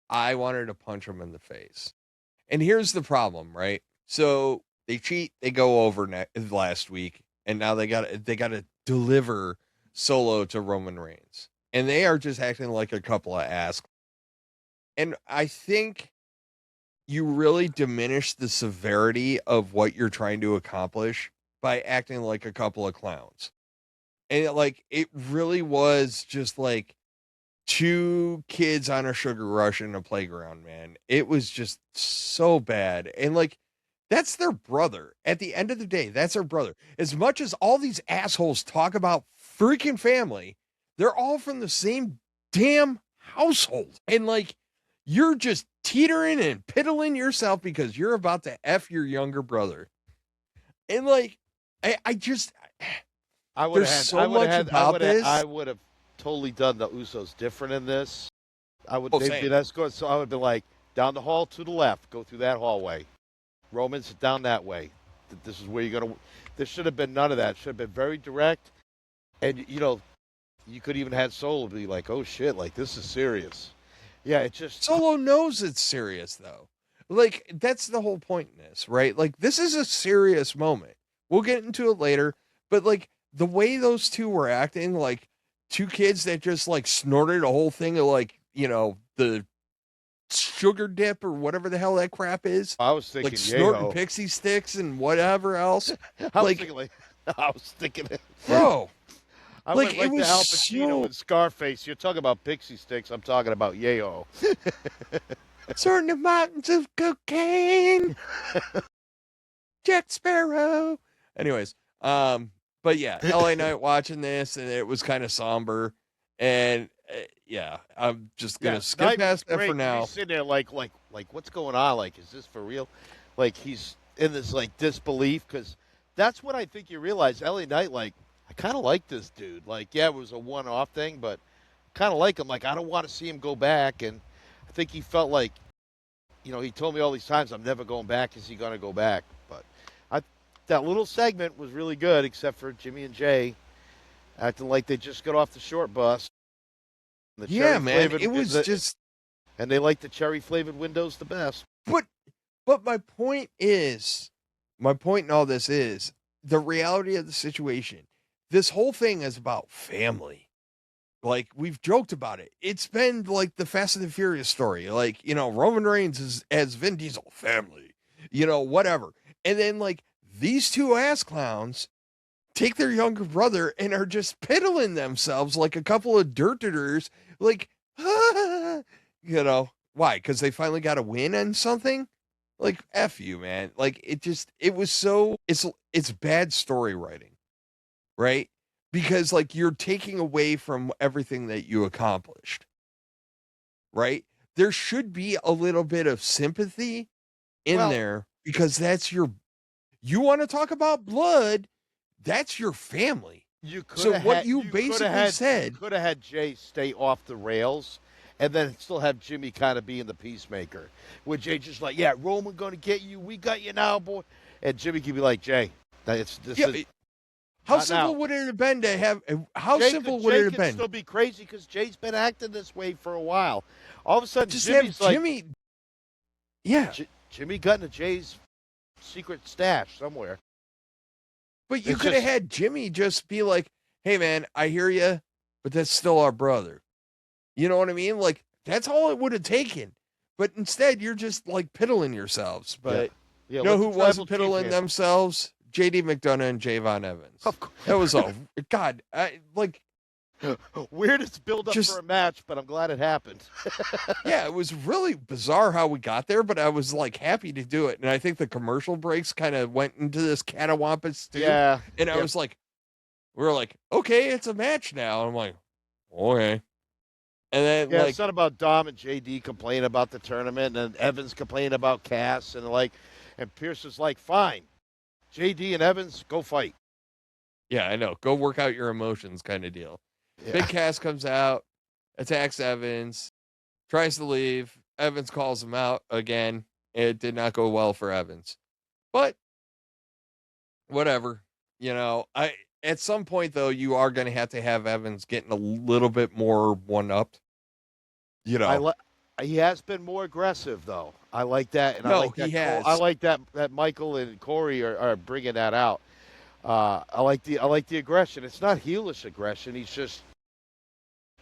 I wanted to punch them in the face. And here's the problem, right? So they cheat, they go over last week, and now they got to deliver Solo to Roman Reigns, and they are just acting like a couple of ass. And I think you really diminish the severity of what you're trying to accomplish by acting like a couple of clowns. And it really was just two kids on a sugar rush in a playground, man. It was just so bad. And that's their brother. At the end of the day, that's their brother. As much as all these assholes talk about freaking family, they're all from the same damn household. And you're just teetering and piddling yourself because you're about to F your younger brother. And I would have totally done the Usos different in this. That's good. So I would be down the hall to the left, go through that hallway. Roman's down that way. This is where you're gonna. There should have been none of that. It should have been very direct, and you could even have Solo be like, "Oh shit, like this is serious." Yeah, it just Solo knows it's serious though. Like that's the whole point in this, right? Like this is a serious moment. We'll get into it later, but like the way those two were acting, like two kids that just like snorted a whole thing of like, the sugar dip or whatever the hell that crap is. I was thinking, Like snorting Yeho. pixie sticks and whatever else. I was Like, thinking like, I was thinking it. bro, I like, went it right was to Al Pacino so- and Scarface. You're talking about pixie sticks. I'm talking about Yeho. certain amounts of cocaine. Jack Sparrow. Anyways, but yeah, LA Knight watching this and it was kind of somber. And yeah, I'm just gonna skip Knight was past that great. for now. He's sitting there like, what's going on? Like, is this for real? Like, he's in this like disbelief because that's what I think you realize. LA Knight, like, I kind of like this dude. Like, yeah, it was a one-off thing, but kind of like him. Like, I don't want to see him go back. And I think he felt like, he told me all these times, I'm never going back. Is he going to go back? But that little segment was really good, except for Jimmy and Jay acting like they just got off the short bus. The Yeah, man, cherry-flavored- it was just. and they like the cherry flavored windows the best. But my point in all this is the reality of the situation. This whole thing is about family. Like we've joked about it. It's been like the Fast and the Furious story. Like, Roman Reigns is as Vin Diesel family, whatever. And then like these two ass clowns take their younger brother and are just piddling themselves like a couple of dirt-ditters. Like, why? Because they finally got a win on something? Like, F you, man. Like, it's bad story writing, right? Because, like, you're taking away from everything that you accomplished, right? There should be a little bit of sympathy in there because you want to talk about blood, that's your family. You could So have what had, you basically said. You could have had Jay stay off the rails and then still have Jimmy kind of being the peacemaker. With Jay just like, yeah, Roman going to get you. We got you now, boy. And Jimmy could be like, Jay, How not simple now. would it have been to have? How Jay simple could, would Jay it have could been? still be crazy because Jay's been acting this way for a while. All of a sudden, Just Jimmy's have like, Jimmy. Yeah, Jimmy got into Jay's secret stash somewhere. but you It's could have just- had Jimmy just be like, "Hey, man, I hear you, but that's still our brother." You know what I mean? Like that's all it would have taken. But instead, you're just like piddling yourselves. But Yeah, you know let who the wasn't tribal chief piddling handle it. themselves? JD McDonough and Javon Evans. Of course. That was all. God, Weirdest build up Just- for a match, but I'm glad it happened. yeah, it was really bizarre how we got there, but I was like happy to do it. And I think the commercial breaks kind of went into this catawampus too. Yeah. And I was like, we were like, okay, it's a match now. And I'm like, okay. And then Yeah, like, it's not about Dom and JD complaining about the tournament, and Evans complaining about Cass, and Pierce is like, fine, JD and Evans, go fight. yeah, I know, go work out your emotions kind of deal. Yeah. Big Cass comes out, attacks Evans, tries to leave. Evans calls him out again. It did not go well for Evans, but whatever. At some point though, you are going to have Evans getting a little bit more one-upped. He has been more aggressive though. I like that, and I No, like that. he has. I like that Michael and Corey are bringing that out. I like the aggression. It's not heelish aggression. He's just,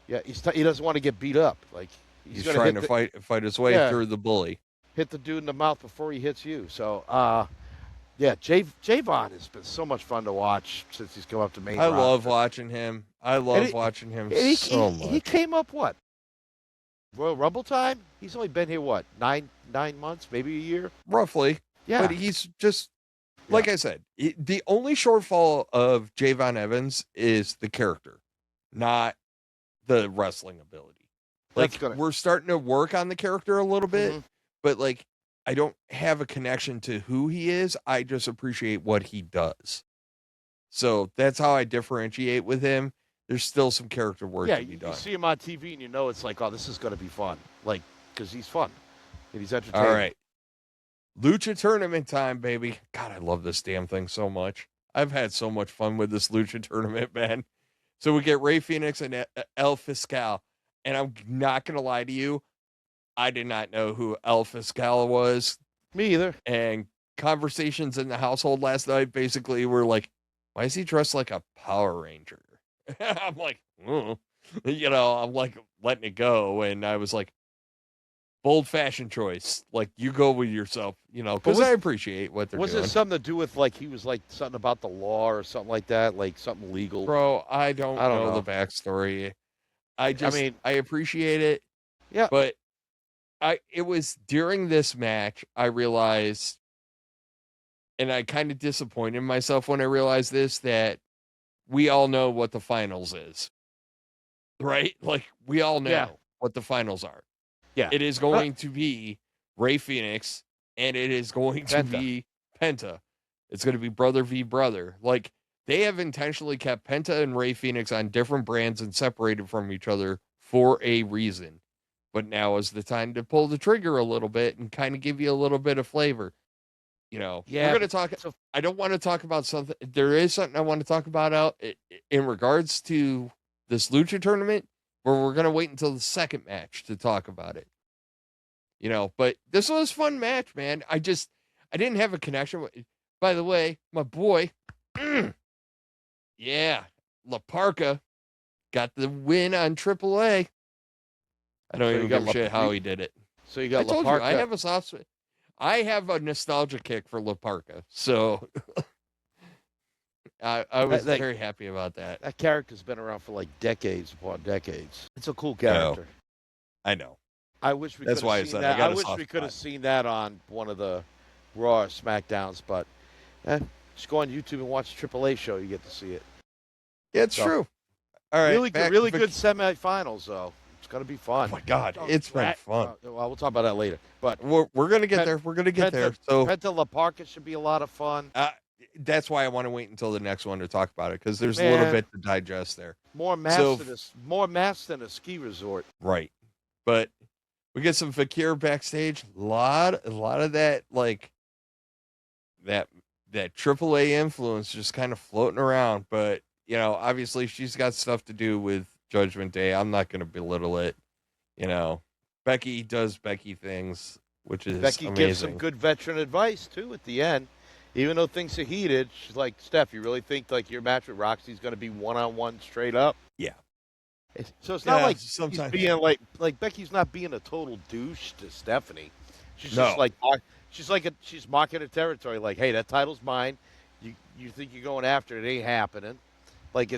he doesn't want to get beat up. Like He's gonna trying hit to fight his way Yeah. through the bully. hit the dude in the mouth before he hits you. So, Javon has been so much fun to watch since he's come up to main I roster. love watching him. I love watching him so much. He came up what? Royal Rumble time? He's only been here what? 9 months, maybe a year. Roughly. Yeah. But he's just, like I said, the only shortfall of Javon Evans is the character, not the wrestling ability. That's Like, we're starting to work on the character a little bit, Mhm. but like, I don't have a connection to who he is. I just appreciate what he does. So that's how I differentiate with him. There's still some character work Yeah, to be you done. see him on TV and you know it's like, oh, this is going to be fun. Like, because he's fun and he's entertaining. All right. Lucha tournament time, baby. God, I love this damn thing so much. I've had so much fun with this Lucha tournament, man. So we get Rey Fenix and El Fiscal. And I'm not going to lie to you. I did not know who El Fiscal was. Me either. And conversations in the household last night basically were like, why is he dressed like a Power Ranger? I'm like, oh. I'm like letting it go. And I was like, bold fashion choice. Like, you go with yourself, because I appreciate what they're doing. Was it something to do with, like, he was, like, something about the law or something like that? Like, something legal? Bro, I don't know the backstory. I appreciate it. Yeah. But it was during this match, I realized, and I kind of disappointed myself when I realized this, that we all know what the finals is. Right? Like, we all know what the finals are. Yeah. It is going to be Rey Fenix, and it is going to be Penta. It's going to be brother v brother. Like, they have intentionally kept Penta and Rey Fenix on different brands and separated from each other for a reason. But now is the time to pull the trigger a little bit and kind of give you a little bit of flavor. We're going to talk. I don't want to talk about something. There is something I want to talk about out in regards to this Lucha tournament, where we're going to wait until the second match to talk about it. But this was a fun match, man. I didn't have a connection with, by the way, my boy. La Parka got the win on AAA. I don't even give a shit how he did it. So you got I told you, I have a soft spot. I have a nostalgia kick for La Parka. So I was very happy about that. That character's been around for like decades upon decades. It's a cool character. I know. I wish we could have seen that. I wish we could have seen that on one of the Raw or SmackDowns, but just go on YouTube and watch the AAA show. You get to see it. Yeah, it's true. All right. Really good semifinals, though. It's going to be fun. Oh, my God. It's been fun. Well, we'll talk about that later. But we're going to get there. We're going to get there. So Penta La Parka should be a lot of fun. That's why I want to wait until the next one to talk about it, because there's a little bit to digest there. More mass than a ski resort. Right. But we get some Fakir backstage. A lot of that, like, that AAA influence just kind of floating around. But, obviously she's got stuff to do with Judgment Day. I'm not going to belittle it. Becky does Becky things, which is Becky amazing. Gives some good veteran advice, too, at the end. Even though things are heated, she's like, Steph, you really think, like, your match with Roxy's going to be one-on-one straight up? Yeah. So it's not like sometimes he's being like Becky's not being a total douche to Stephanie. She's just like she's marking her territory. Like, hey, that title's mine. You think you're going after it? Ain't happening. Like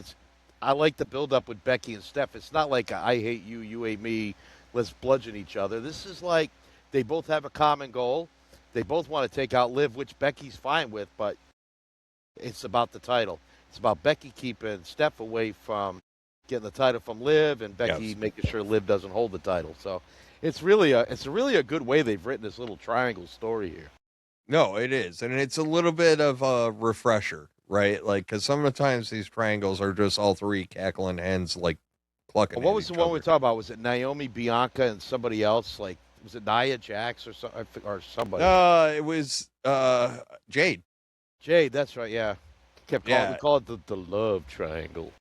I like the build up with Becky and Steph. It's not like I hate you, you hate me. Let's bludgeon each other. This is like they both have a common goal. They both want to take out Liv, which Becky's fine with, but it's about the title. It's about Becky keeping Steph away from getting the title from Liv, and Becky making sure Liv doesn't hold the title. So it's really a good way they've written this little triangle story here. No, it is, and it's a little bit of a refresher, right? Like, because sometimes these triangles are just all three cackling hens, like clucking. What was the one we were talking about? Was it Naomi, Bianca, and somebody else? Like, was it Nia Jax or somebody? It was Jade. Jade, that's right. Yeah, we call it the love triangle.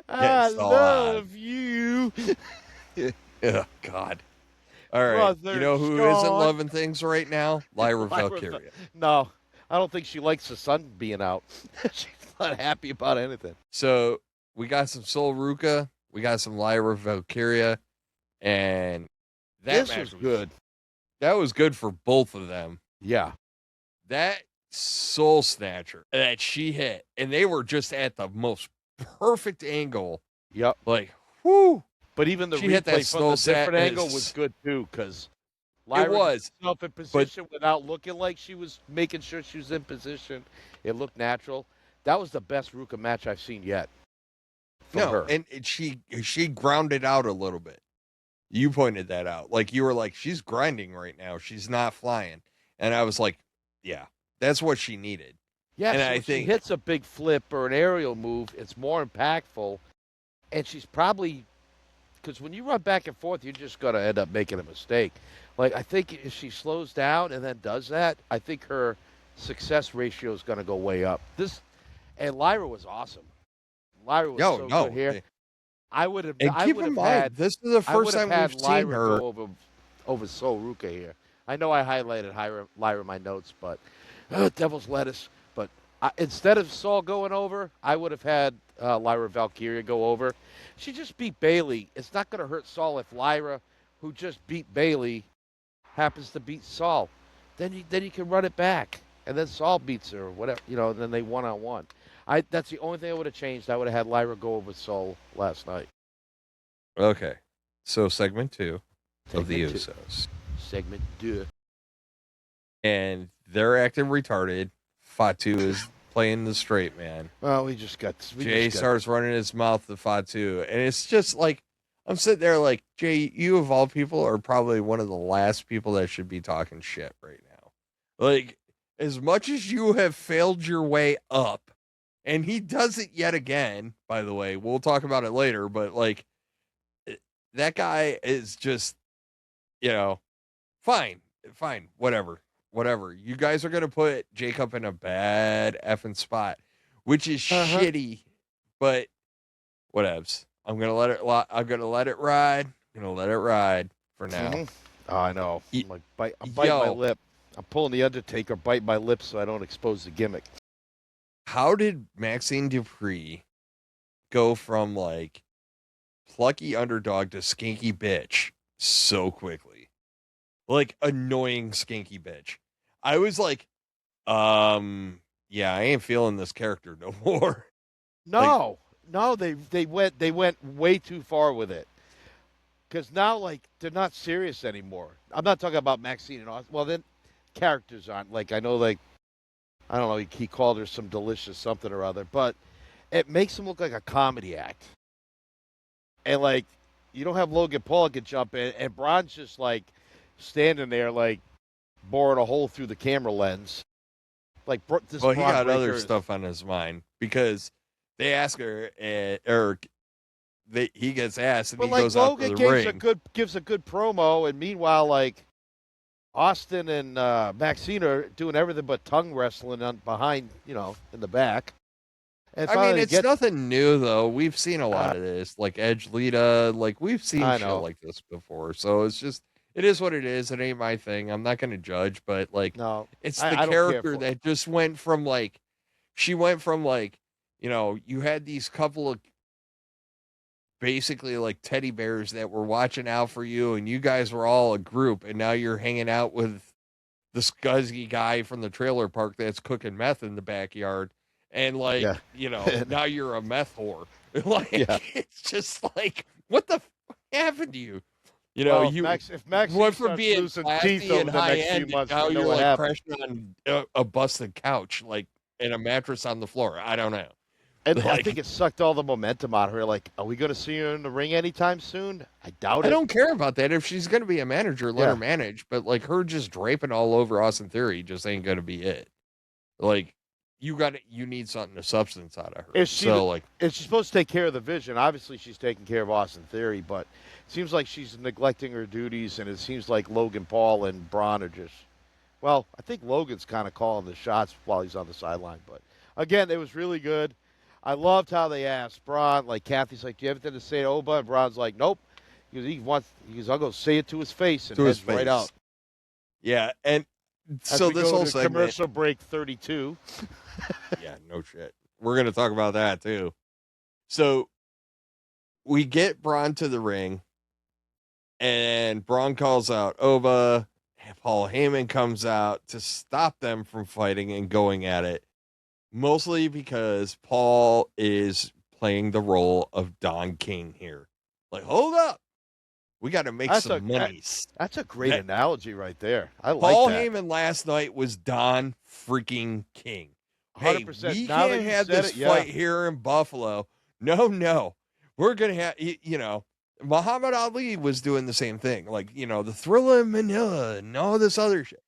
I love you. Oh, God. All right. Brother you know who Sean. isn't loving things right now? Lyra Valkyria. No, I don't think she likes the sun being out. She's not happy about anything. So we got some Sol Ruka. We got some Lyra Valkyria. And that match was good. That was good for both of them. Yeah. That Soul Snatcher that she hit, and they were just at the most perfect angle. Yep. Like, whoo. But even the replay from the different angle was good, too, because Lyra was herself in position without looking like she was making sure she was in position. It looked natural. That was the best Ruka match I've seen yet. Her. And she grounded out a little bit. You pointed that out. Like, you were like, she's grinding right now. She's not flying. And I was like, yeah, that's what she needed. Yeah, and so I think she hits a big flip or an aerial move, it's more impactful. And she's probably, because when you run back and forth, you're just going to end up making a mistake. Like, I think if she slows down and then does that, I think her success ratio is going to go way up. And Lyra was awesome. Lyra was so good here. I would have. And keep in mind, this is the first time we've seen her go over Sol Ruka here. I know I highlighted Lyra in my notes, but Devil's Lettuce. But instead of Sol going over, I would have had Lyra Valkyria go over. She just beat Bayley. It's not going to hurt Sol if Lyra, who just beat Bayley, happens to beat Sol. Then you can run it back, and then Sol beats her or whatever. And then they one-on-one. That's the only thing I would have changed. I would have had Lyra go over Sol last night. Okay, so segment 2 of the Usos. Segment 2. And they're acting retarded. Fatu is playing the straight man. Well, Jay starts running his mouth to Fatu. And it's just like, I'm sitting there like, Jay, you of all people are probably one of the last people that should be talking shit right now. Like, as much as you have failed your way up, and he does it yet again, by the way, we'll talk about it later, but like, that guy is just, fine, whatever. You guys are going to put Jacob in a bad effing spot, which is shitty, but whatevs. I'm going to let it ride. I'm going to let it ride for now. Mm-hmm. Oh, I know. I'm biting my lip. I'm pulling the Undertaker, bite my lips so I don't expose the gimmick. How did Maxine Dupree go from like plucky underdog to skanky bitch so quickly? Like annoying skanky bitch. I was like, yeah, I ain't feeling this character no more. No, they went way too far with it. Because now, like, they're not serious anymore. I'm not talking about Maxine and Austin. Well, then characters aren't. Like, I know, like, I don't know, he called her some delicious something or other, but it makes him look like a comedy act. And, like, you don't have Logan Paul can jump in, and Braun's just, like, standing there, like, boring a hole through the camera lens. Like, this well, he got other stuff on his mind because they ask her, he gets asked, and he goes out to the ring. Gives a good promo, and meanwhile, like, Austin and Maxine are doing everything but tongue wrestling behind, in the back. And I mean, it's nothing new, though. We've seen a lot of this, like Edge Lita. Like, we've seen shit like this before. So it's just, it is what it is. It ain't my thing. I'm not going to judge, but, like, it's the character that just went from, like, she went from, like, you had these couple of basically like teddy bears that were watching out for you, and you guys were all a group, and now you're hanging out with the scuzzy guy from the trailer park that's cooking meth in the backyard, and like now you're a meth whore. Like it's just like, what the f- happened to you? If Max went from being classy and high end, now you're like crashing on a busted couch, like in a mattress on the floor. I don't know. And I think it sucked all the momentum out of her. Like, are we going to see her in the ring anytime soon? I doubt it. I don't care about that. If she's going to be a manager, let her manage. But, like, her just draping all over Austin Theory just ain't going to be it. Like, you need something of substance out of her. Is she's supposed to take care of the vision. Obviously, she's taking care of Austin Theory, but it seems like she's neglecting her duties, and it seems like Logan Paul and Braun are just, well, I think Logan's kind of calling the shots while he's on the sideline. But, again, it was really good. I loved how they asked Braun, like Kathy's like, do you have anything to say to Oba? And Braun's like, nope. I'll go say it to his face and heads right out. Yeah, and so this whole segment. Commercial break 32. Yeah, no shit. We're going to talk about that too. So we get Braun to the ring, and Braun calls out Oba. Paul Heyman comes out to stop them from fighting and going at it. Mostly because Paul is playing the role of Don King here. Like, hold up. We got to make some monies. That's a great analogy right there. I like Paul that. Heyman last night was Don freaking King. 100%. Hey, we can't have this fight here in Buffalo. No. We're going to have, Muhammad Ali was doing the same thing. Like, the Thriller in Manila and all this other shit.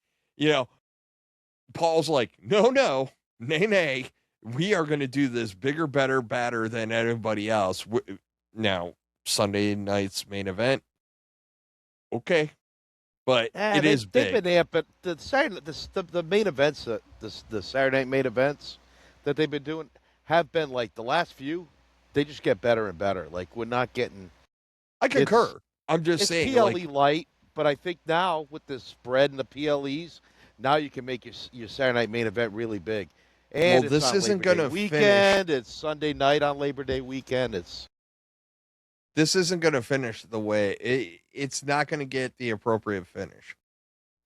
Paul's like, no. Nay, we are going to do this bigger, better, badder than anybody else. Now, Sunday night's main event, okay, but it is big. They've been amping the main events, the Saturday night main events that they've been doing have been like the last few. They just get better and better. Like we're not getting. I concur. I'm just It's saying, PLE like, light, but I think now with the spread and the PLEs, now you can make your Saturday night main event really big. And well, it's this on isn't Labor Day going to weekend. finish. It's Sunday night on Labor Day weekend. This isn't going to finish the way it's not going to get the appropriate finish.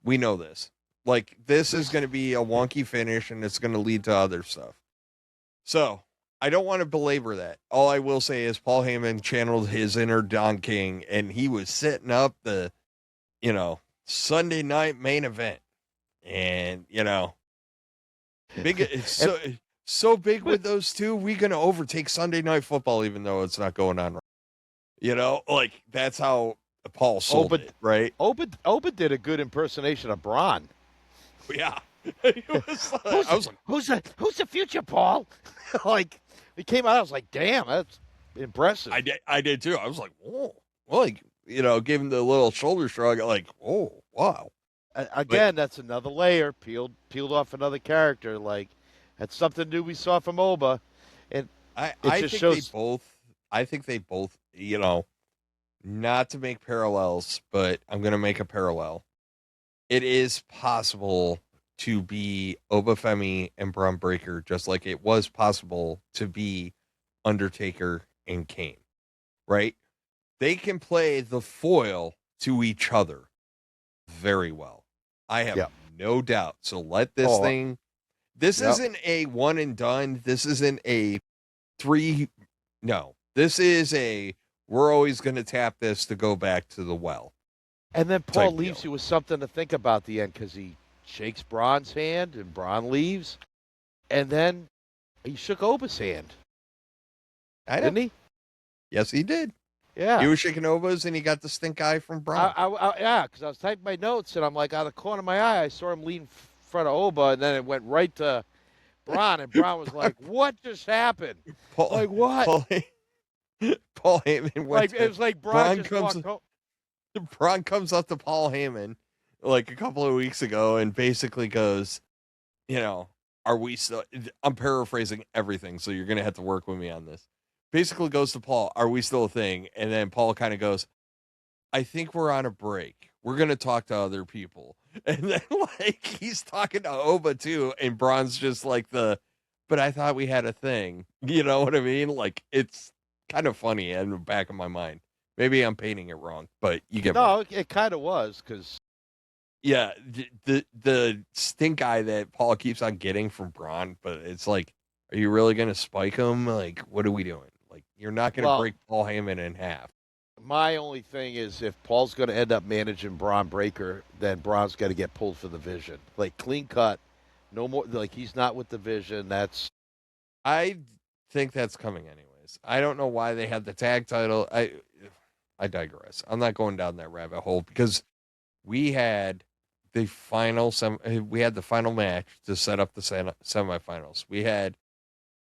We know this. Like, this is going to be a wonky finish, and it's going to lead to other stuff. So, I don't want to belabor that. All I will say is Paul Heyman channeled his inner Don King, and he was setting up the, Sunday night main event. And, big. It's so big with those two. We're going to overtake Sunday Night Football, even though it's not going on. Like, that's how Paul sold it, right? Owen did a good impersonation of Braun. Yeah. I was like, who's the future, Paul? Like, he came out, I was like, damn, that's impressive. I did too. I was like, whoa. Like, gave him the little shoulder shrug, like, oh, wow. Again, that's another layer, peeled off another character. Like, that's something new we saw from Oba. And I just think shows... they both, not to make parallels, but I'm going to make a parallel. It is possible to be Obafemi and Braun Breaker, just like it was possible to be Undertaker and Kane, right? They can play the foil to each other very well. I have no doubt. So let this thing, this isn't a one and done. This isn't a three. No, this is we're always going to tap this to go back to the well. And then Paul leaves you with something to think about at the end because he shakes Braun's hand and Braun leaves. And then he shook Oba's hand. Didn't he? Yes, he did. Yeah. He was shaking Oba's and he got the stink eye from Braun. Yeah, because I was typing my notes and I'm like, out of the corner of my eye, I saw him lean in front of Oba and then it went right to Braun. And Braun was like, what just happened? Like, what? Paul Heyman went it was like Braun just walked home. Braun comes up to Paul Heyman like a couple of weeks ago and basically goes, are we still, I'm paraphrasing everything, so you're going to have to work with me on this. Basically goes to Paul, are we still a thing? And then Paul kind of goes, I think we're on a break. We're going to talk to other people. And then he's talking to Oba too. And Braun's just like but I thought we had a thing. You know what I mean? Like, it's kind of funny in the back of my mind. Maybe I'm painting it wrong, but you get No, it kind of was because. Yeah, the stink eye that Paul keeps on getting from Braun, but it's like, are you really going to spike him? Like, what are we doing? Like, you're not going to break Paul Heyman in half. My only thing is if Paul's going to end up managing Braun Breaker, then Braun's got to get pulled for the Vision. Like, clean cut, no more. Like, he's not with the Vision. I think that's coming anyways. I don't know why they had the tag title. I digress. I'm not going down that rabbit hole because we had the final match to set up the semifinals. We had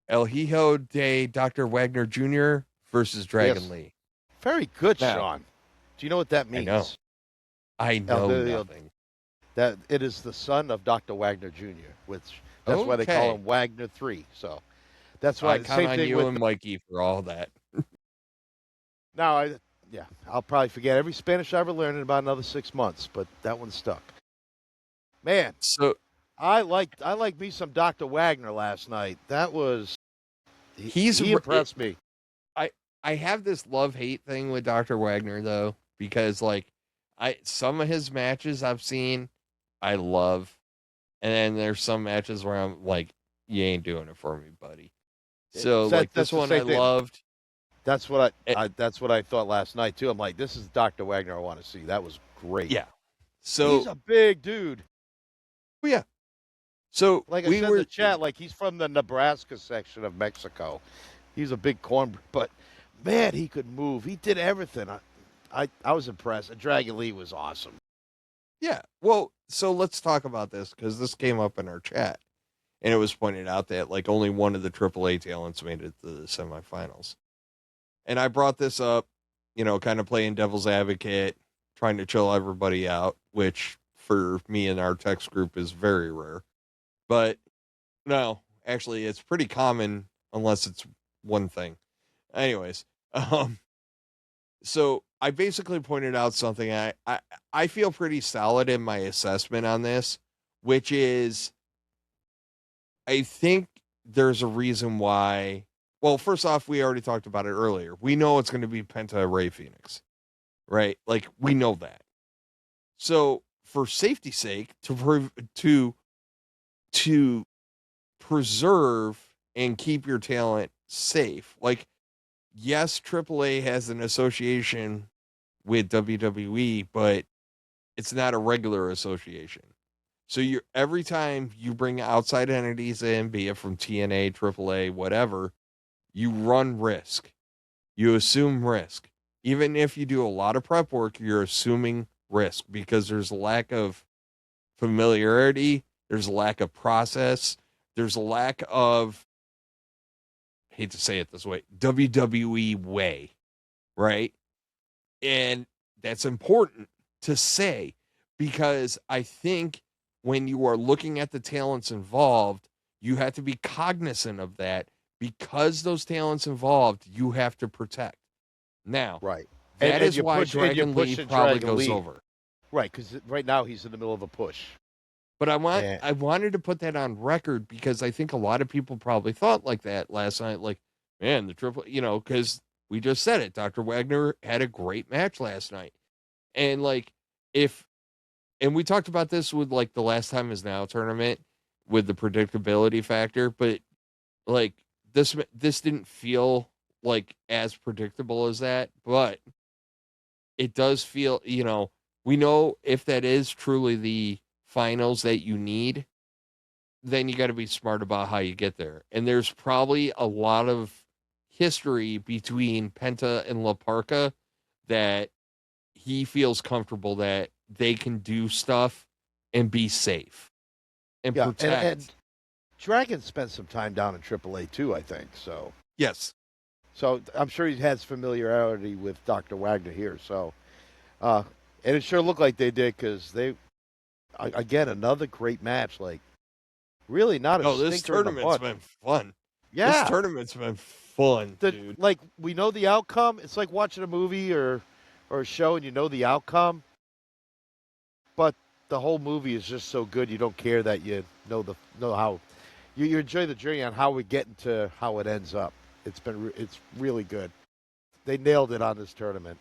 El Hijo de Dr. Wagner Jr. versus Dragon Lee. Very good, Sean. Do you know what that means? I know nothing. That it is the son of Dr. Wagner Jr., which that's why they call him Wagner 3. So that's why I count on you and Mikey for all that. No, I'll probably forget every Spanish I ever learned in about another 6 months, but that one stuck. Man, so I liked me some Dr. Wagner last night. That was he impressed me. I have this love-hate thing with Dr. Wagner though, because some of his matches I've seen I love, and then there's some matches where I'm like, you ain't doing it for me, buddy. So this one I loved. That's what I thought last night too. I'm like, this is Dr. Wagner I want to see. That was great. Yeah. So he's a big dude. Oh yeah. So like I said in the chat, like he's from the Nebraska section of Mexico. He's a big corn, but man, he could move. He did everything. I was impressed. And Dragon Lee was awesome. Yeah. Well, so let's talk about this because this came up in our chat, and it was pointed out that like only one of the AAA talents made it to the semifinals. And I brought this up, kind of playing devil's advocate, trying to chill everybody out, which for me and our text group is very rare. But no, actually, it's pretty common unless it's one thing. Anyways, so I basically pointed out something. I feel pretty solid in my assessment on this, which is I think there's a reason why. Well, first off, we already talked about it earlier. We know it's going to be Penta Rey Fenix, right? Like we know that. So for safety's sake, to preserve and keep your talent safe, like yes, AAA has an association with WWE, but it's not a regular association. So you every time you bring outside entities in, be it from TNA, AAA, whatever, you run risk. You assume risk. Even if you do a lot of prep work, you're assuming risk because there's a lack of familiarity, there's a lack of process, there's a lack of, I hate to say it this way, WWE way, right? And that's important to say because I think when you are looking at the talents involved, you have to be cognizant of that because those talents involved, you have to protect. Now, Right. that is you're why you're Dragon Lee pushing probably Dragon goes Lee. over. Right, because right now he's in the middle of a push. But I And- wanted to put that on record because I think a lot of people probably thought like that last night. Like, man, the triple, because we just said it. Dr. Wagner had a great match last night. And like, and we talked about this with like the Last Time Is Now tournament with the predictability factor, but like this didn't feel like as predictable as that, but it does feel, we know if that is truly the finals that you need, then you got to be smart about how you get there. And there's probably a lot of history between Penta and La Parca that he feels comfortable that they can do stuff and be safe and protect. And Dragon spent some time down in AAA too, I think. So yes. So I'm sure he has familiarity with Dr. Wagner here. So, and it sure looked like they did because again, another great match. Like, really not a this stinker in the tournament's butt. been fun. Yeah. This tournament's been fun, dude. Like, we know the outcome. It's like watching a movie or a show and you know the outcome. But the whole movie is just so good you don't care that you know how you enjoy the journey on how we get into how it ends up. It's really good. They nailed it on this tournament.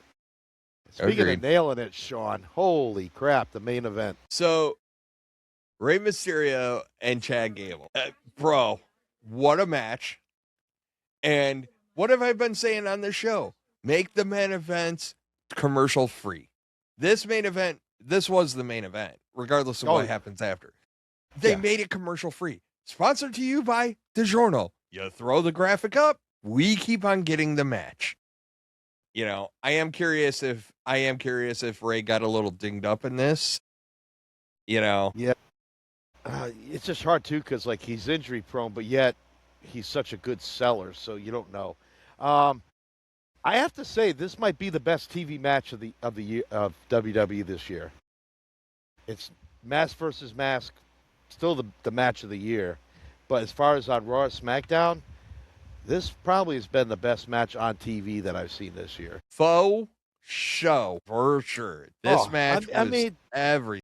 Speaking Agreed. of nailing it, Sean, holy crap, the main event. So, Rey Mysterio and Chad Gable. Bro, what a match. And what have I been saying on this show? Make the main events commercial free. This was the main event, regardless of what happens after. They made it commercial free. Sponsored to you by DiGiorno. You throw the graphic up, we keep on getting the match. I am curious if Ray got a little dinged up in this. Yeah. It's just hard too because like he's injury prone, but yet he's such a good seller, so you don't know. I have to say this might be the best TV match of the year of WWE this year. It's mask versus mask, still the match of the year, but as far as on Raw or SmackDown, this probably has been the best match on TV that I've seen this year. Faux show for sure. This match was everything.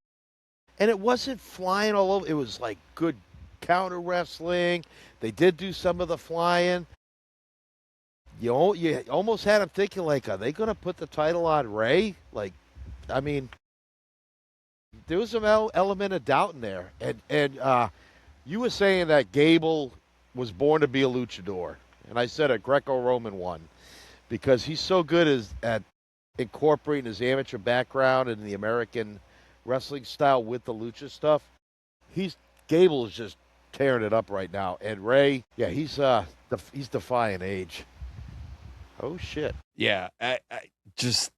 And it wasn't flying all over. It was like good counter wrestling. They did do some of the flying. You almost had him thinking, like, are they going to put the title on Ray? Like, I mean, there was some element of doubt in there. And you were saying that Gable was born to be a luchador. And I said a Greco-Roman one because he's so good at incorporating his amateur background and the American wrestling style with the lucha stuff. Gable is just tearing it up right now. And Ray, yeah, he's defying age. Oh shit. Yeah, I just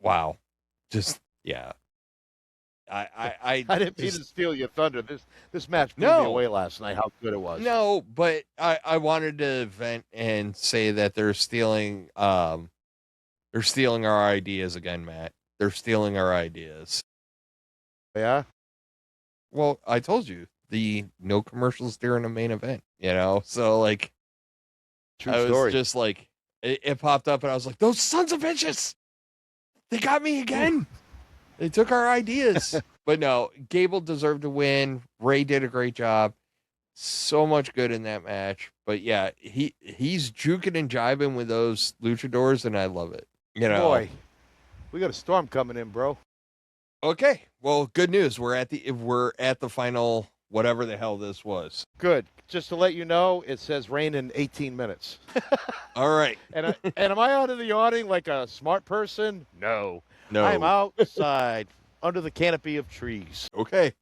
wow. Just yeah. I didn't mean to steal your thunder. This match blew me away last night. How good it was. No, but I wanted to vent and say that they're stealing our ideas again, Matt. They're stealing our ideas. Yeah. Well, I told you the no commercials during a main event. So like True I was story. just like, it popped up, and I was like, those sons of bitches, they got me again. They took our ideas. But no, Gable deserved to win. Ray did a great job. So much good in that match. But yeah, he's juking and jiving with those luchadors, and I love it. You know. Boy, we got a storm coming in, bro. Okay. Well, good news. We're at the final whatever the hell this was. Good. Just to let you know, it says rain in 18 minutes. All right. And am I out of the awning like a smart person? No. No. I'm outside under the canopy of trees. Okay.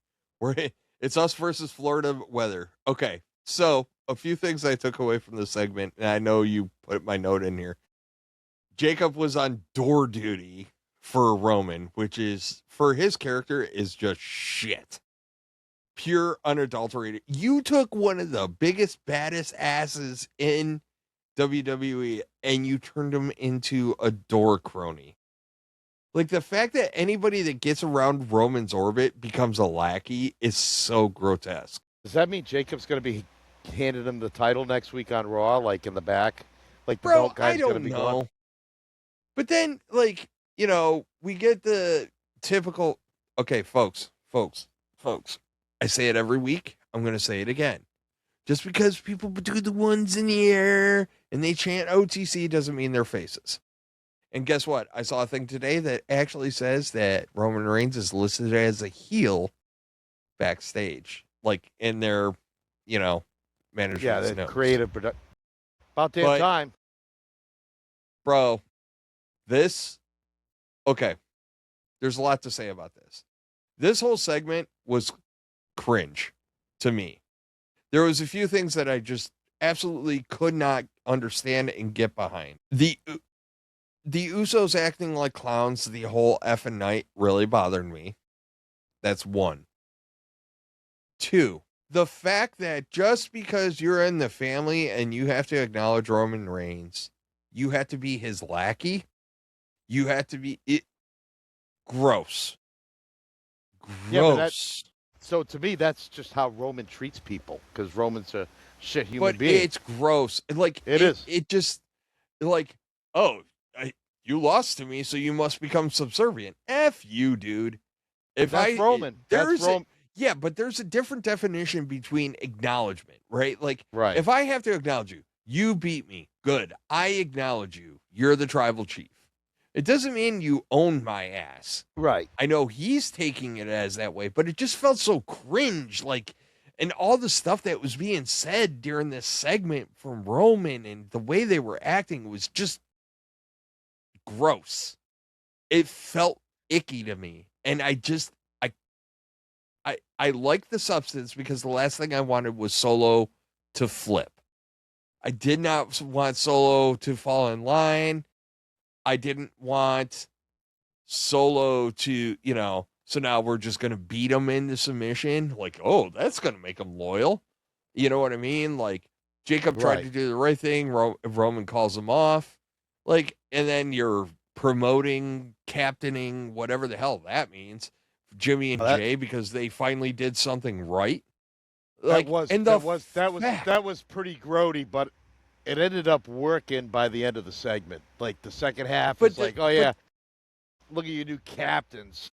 It's us versus Florida weather. Okay. So, a few things I took away from this segment, and I know you put my note in here. Jacob was on door duty for Roman, which is, for his character, is just shit. Pure, unadulterated. You took one of the biggest, baddest asses in WWE, and you turned him into a door crony. Like, the fact that anybody that gets around Roman's orbit becomes a lackey is so grotesque. Does that mean Jacob's going to be handing him the title next week on Raw, like in the back? Like the Bro, belt guy's I going to don't be know. gone? But then, like, you know, we get the typical, okay, folks, I say it every week. I'm going to say it again. Just because people do the ones in the air and they chant OTC doesn't mean they're faces. And guess what? I saw a thing today that actually says that Roman Reigns is listed as a heel backstage, like in their, you know, manager's Yeah, the notes. creative production. About damn time. Bro, okay, there's a lot to say about this. This whole segment was cringe to me. There was a few things that I just absolutely could not understand and get behind. The Usos acting like clowns the whole effing night really bothered me. That's one. Two, the fact that just because you're in the family and you have to acknowledge Roman Reigns, you have to be his lackey. You have to be it. Gross. Yeah, but so to me, that's just how Roman treats people, because Roman's a shit human being. It's gross. Like it is. It just like, oh, you lost to me, so you must become subservient. F you, dude. That's Roman. That's Roman. Yeah, but there's a different definition between acknowledgement, right? Like, right. If I have to acknowledge you, you beat me. Good. I acknowledge you. You're the tribal chief. It doesn't mean you own my ass. Right. I know he's taking it as that way, but it just felt so cringe. Like, and all the stuff that was being said during this segment from Roman and the way they were acting was just gross. It felt icky to me. And I like the substance, because the last thing I wanted was Solo to flip. I did not want Solo to fall in line. I didn't want Solo to, you know, so now we're just going to beat him into submission. Like, oh, that's going to make him loyal. You know what I mean? Like, Jacob tried to do the right thing. Roman calls him off. Like, and then you're promoting, captaining, whatever the hell that means, Jimmy and Jay, because they finally did something right. Like, that was pretty grody, but it ended up working by the end of the segment. Like, the second half was like, oh yeah, look at you new captains.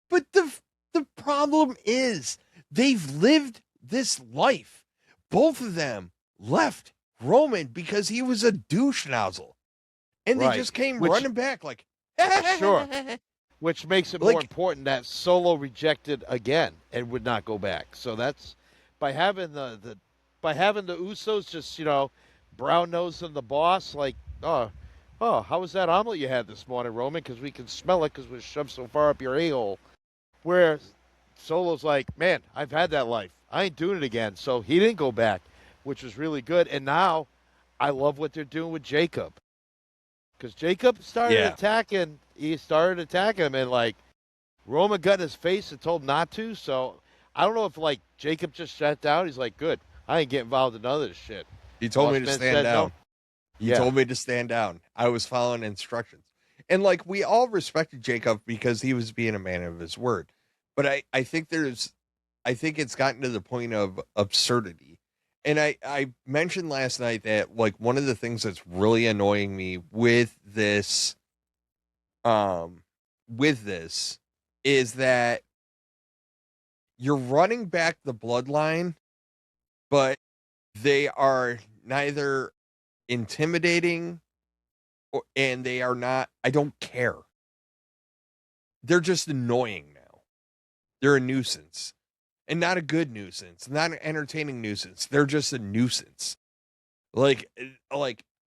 But the problem is they've lived this life. Both of them left Roman because he was a douche nozzle. And they just came running back like, sure. Which makes it more important that Solo rejected again and would not go back. So that's by having the Usos just, you know, brown nosing the boss, like, oh, how was that omelet you had this morning, Roman? Because we can smell it because we're shoved so far up your a-hole. Where Solo's like, man, I've had that life. I ain't doing it again. So he didn't go back, which was really good. And now I love what they're doing with Jacob. Because Jacob started attacking. He started attacking him, and like Roman got in his face and told him not to. So I don't know if like Jacob just shut down. He's like, good. I ain't getting involved in none of this shit. He told me to stand down. He told me to stand down. I was following instructions. And like, we all respected Jacob because he was being a man of his word. But I think it's gotten to the point of absurdity. And I mentioned last night that like one of the things that's really annoying me um with this is that you're running back the bloodline, but they are neither intimidating and they are not, I don't care. They're just annoying now. They're a nuisance. And not a good nuisance, not an entertaining nuisance. They're just a nuisance. Like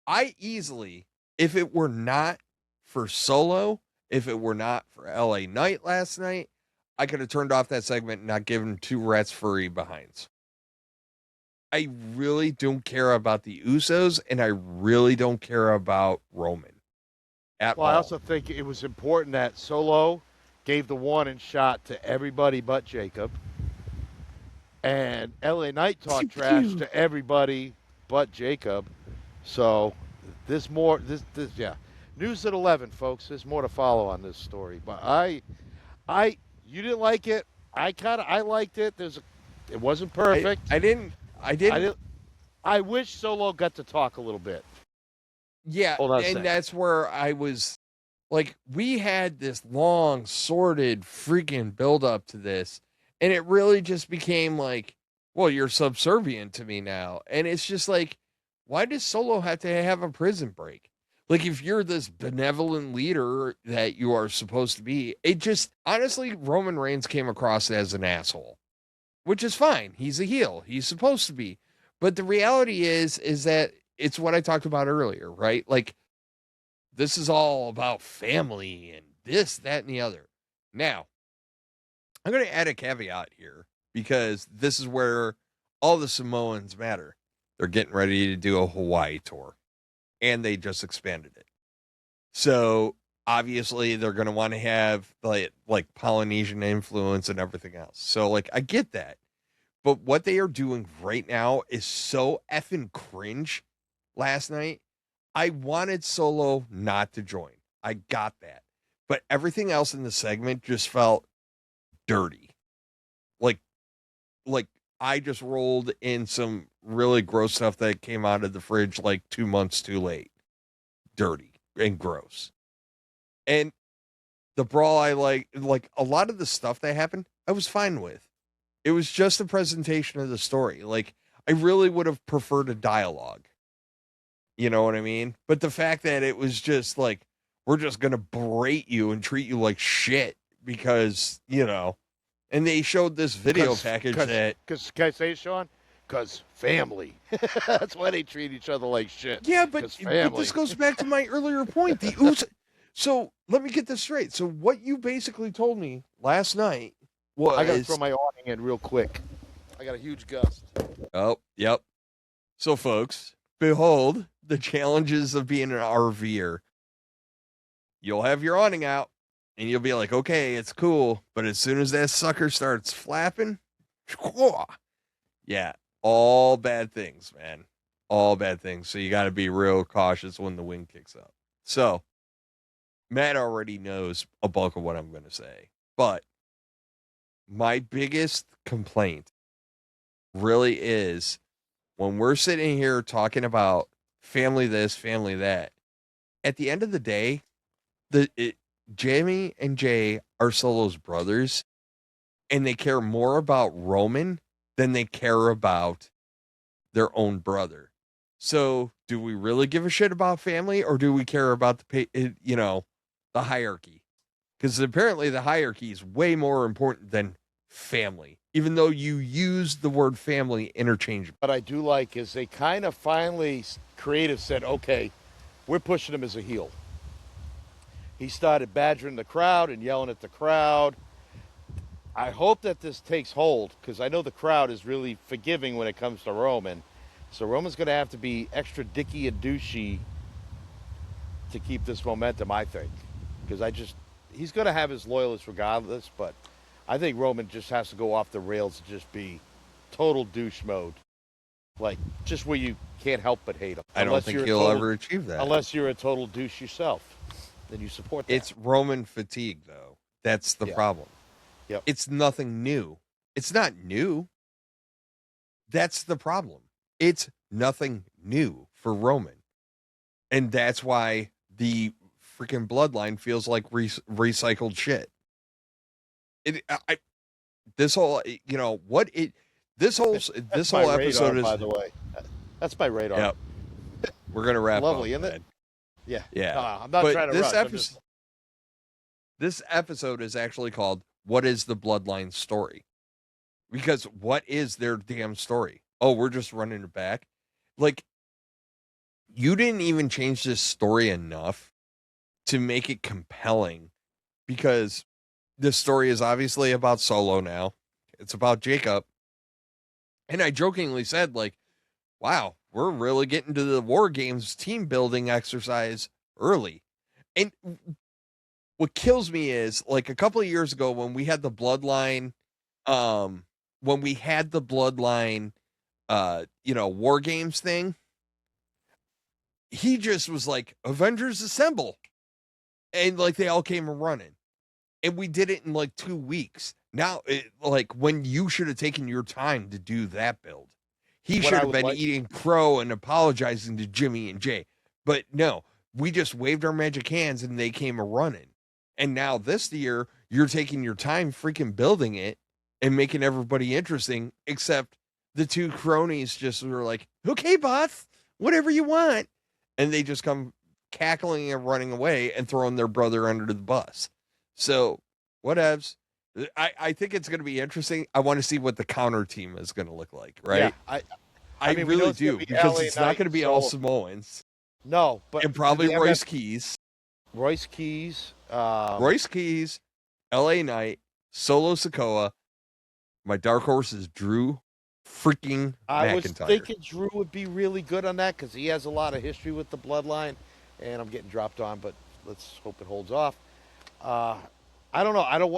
I easily, if it were not for Solo, if it were not for LA Knight last night, I could have turned off that segment and not given two rats furry behinds. I really don't care about the Usos, and I really don't care about Roman at all. I also think it was important that Solo gave the warning shot to everybody but Jacob. And LA Knight talked trash to everybody but Jacob. So there's more. Yeah. News at 11, folks. There's more to follow on this story. But you didn't like it. I liked it. It wasn't perfect. I didn't. I wish Solo got to talk a little bit. Yeah, and that's where I was like, we had this long, sordid, freaking build up to this, and it really just became like, well, you're subservient to me now. And it's just like, why does Solo have to have a prison break? Like, if you're this benevolent leader that you are supposed to be, it just, honestly, Roman Reigns came across as an asshole, which is fine. He's a heel. He's supposed to be. But the reality is that it's what I talked about earlier, right? Like, this is all about family and this, that, and the other. Now, I'm going to add a caveat here because this is where all the Samoans matter. They're getting ready to do a Hawaii tour, and they just expanded it. So obviously they're going to want to have like Polynesian influence and everything else. So like, I get that. But what they are doing right now is so effing cringe. Last night, I wanted Solo not to join. I got that. But everything else in the segment just felt dirty. Like I just rolled in some really gross stuff that came out of the fridge like 2 months too late. Dirty and gross. And the brawl, I like a lot of the stuff that happened, I was fine with. It was just a presentation of the story. Like, I really would have preferred a dialogue. You know what I mean? But the fact that it was just like, we're just going to berate you and treat you like shit because, and they showed this video package that. Because, can I say it, Sean? Because family. That's why they treat each other like shit. Yeah, but this goes back to my earlier point. So let me get this straight. So what you basically told me last night was. I got to throw my awning in real quick. I got a huge gust. Oh, yep. So, folks, behold the challenges of being an RVer. You'll have your awning out, and you'll be like, okay, it's cool. But as soon as that sucker starts flapping, yeah, all bad things, man. All bad things. So you got to be real cautious when the wind kicks up. So Matt already knows a bulk of what I'm going to say. But my biggest complaint really is when we're sitting here talking about family this, family that, at the end of the day, Jamie and Jay are Solo's brothers, and they care more about Roman than they care about their own brother. So do we really give a shit about family, or do we care about the hierarchy? Because apparently the hierarchy is way more important than family, even though you use the word family interchangeably. What I do like is they kind of finally, creative said, okay, we're pushing him as a heel. He started badgering the crowd and yelling at the crowd. I hope that this takes hold, because I know the crowd is really forgiving when it comes to Roman. So Roman's going to have to be extra dicky and douchey to keep this momentum, I think. Because he's going to have his loyalists regardless, but I think Roman just has to go off the rails and just be total douche mode. Like, just where you can't help but hate him. I don't think he'll ever achieve that. Unless you're a total douche yourself. Then you support that. It's Roman fatigue, though. That's the problem. Yep. It's nothing new. It's not new. That's the problem. It's nothing new for Roman. And that's why the freaking bloodline feels like recycled shit. This whole, this whole episode radar, is, by the way. That's my radar. Yep. We're going to wrap Lovely, up. isn't it? Yeah. Yeah. No, I'm not trying to rush. This episode is actually called "What is the Bloodline Story?" Because what is their damn story? Oh, we're just running it back. Like, you didn't even change this story enough to make it compelling, because this story is obviously about Solo now. It's about Jacob. And I jokingly said, like, wow, we're really getting to the War Games team building exercise early. And what kills me is, like, a couple of years ago when we had the Bloodline, War Games thing, he just was like, Avengers Assemble. And, like, they all came running. And we did it in, like, 2 weeks. Now, when you should have taken your time to do that build. He should have been eating crow and apologizing to Jimmy and Jay. But no, we just waved our magic hands and they came running. And now this year, you're taking your time freaking building it and making everybody interesting, except the two cronies just were like, okay, boss, whatever you want. And they just come cackling and running away and throwing their brother under the bus. So, whatevs. I think it's going to be interesting. I want to see what the counter team is going to look like, right? Yeah, I mean, really do, because it's not going to be all Samoans. No, but and probably Royce Keys. Royce Keys, LA Knight, Solo Sikoa. My dark horse is Drew freaking McIntyre. I was thinking Drew would be really good on that because he has a lot of history with the bloodline, and I'm getting dropped on, but let's hope it holds off. I don't know. I don't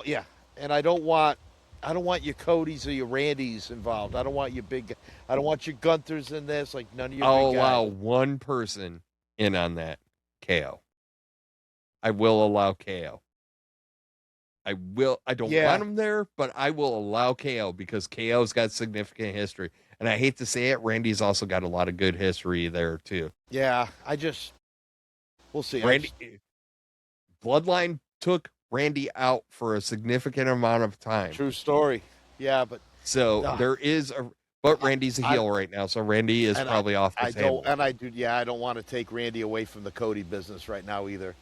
want your Codys or your Randys involved. I don't want your Gunthers in this. Like, none of your I'll big allow guys. one person in on that. KO. I will allow KO. I don't want him there, but I will allow KO because KO's got significant history. And I hate to say it, Randy's also got a lot of good history there too. Yeah, we'll see. Bloodline took Randy out for a significant amount of time. True story. Yeah, but but Randy's a heel right now, so Randy is probably off the table. I don't want to take Randy away from the Cody business right now either.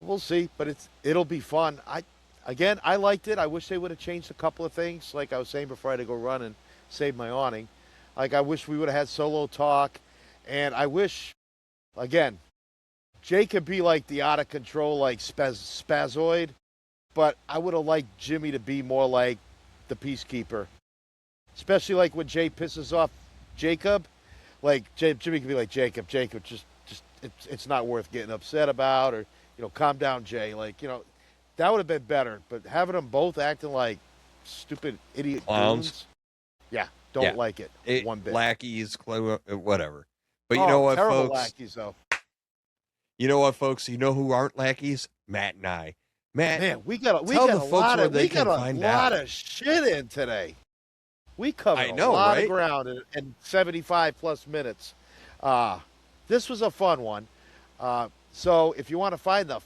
We'll see, but it'll be fun. I liked it. I wish they would have changed a couple of things, like I was saying before I had to go run and save my awning. Like, I wish we would have had Solo talk, and I wish, again, Jay could be like the out of control, like Spazoid, but I would have liked Jimmy to be more like the Peacekeeper. Especially like when Jay pisses off Jacob, like Jimmy could be like, Jacob, just it's not worth getting upset about, or calm down, Jay. Like, that would have been better. But having them both acting like stupid idiot clowns, don't like it one bit. Lackeys, whatever. But you know what, terrible folks? Lackeys, though. You know what, folks? You know who aren't lackeys? Matt and I. Matt, man, we got a lot of shit in today. We covered a lot of ground in 75 plus minutes. This was a fun one. So if you want to find the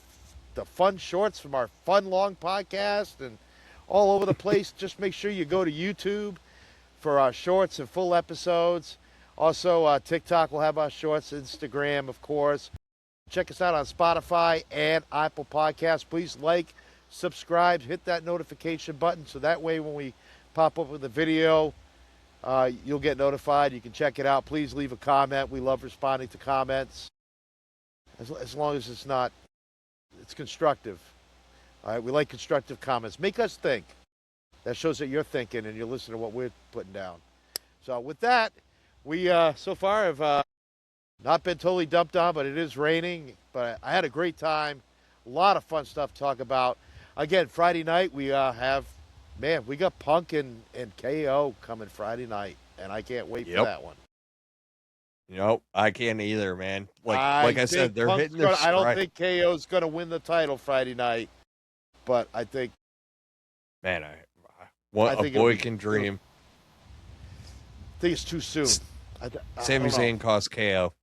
fun shorts from our fun long podcast and all over the place, just make sure you go to YouTube for our shorts and full episodes. Also, TikTok will have our shorts, Instagram, of course. Check us out on Spotify and Apple Podcasts. Please like, subscribe, hit that notification button so that way when we pop up with a video, you'll get notified. You can check it out. Please leave a comment. We love responding to comments, as long as it's constructive. All right, we like constructive comments. Make us think. That shows that you're thinking and you're listening to what we're putting down. So with that, we so far have not been totally dumped on, but it is raining. But I had a great time. A lot of fun stuff to talk about. Again, Friday night we we got Punk and KO coming Friday night, and I can't wait for that one. Nope, I can't either, man. Like I said, they're hitting their stride. I don't think KO's going to win the title Friday night, but I think... Man, a boy can dream. I think it's too soon. Sami don't know. Zayn cost KO.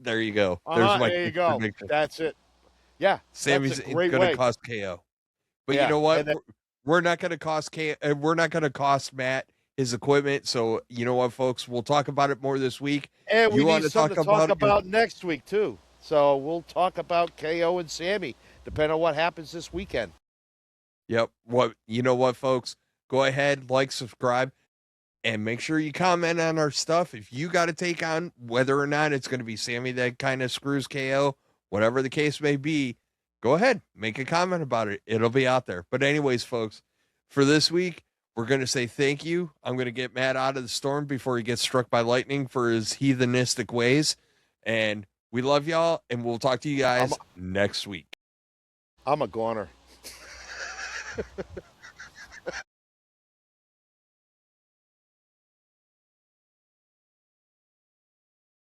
There you go. There's my There you go. prediction. That's it. Yeah, Sami that's a Zayn's great going to way. cost KO. But Yeah, you know what? and then- We're not going to cost we're not going to cost Matt his equipment. So you know what, folks? We'll talk about it more this week. And we You want need to something talk to talk about about next week too. So we'll talk about KO and Sammy, depending on what happens this weekend. Yep. What you know what, folks? Go ahead, like, subscribe, and make sure you comment on our stuff. If you got to take on whether or not it's going to be Sammy that kind of screws KO, whatever the case may be, go ahead, make a comment about it. It'll be out there. But anyways, folks, for this week, we're going to say thank you. I'm going to get Matt out of the storm before he gets struck by lightning for his heathenistic ways. And we love y'all, and we'll talk to you guys next week. I'm a goner.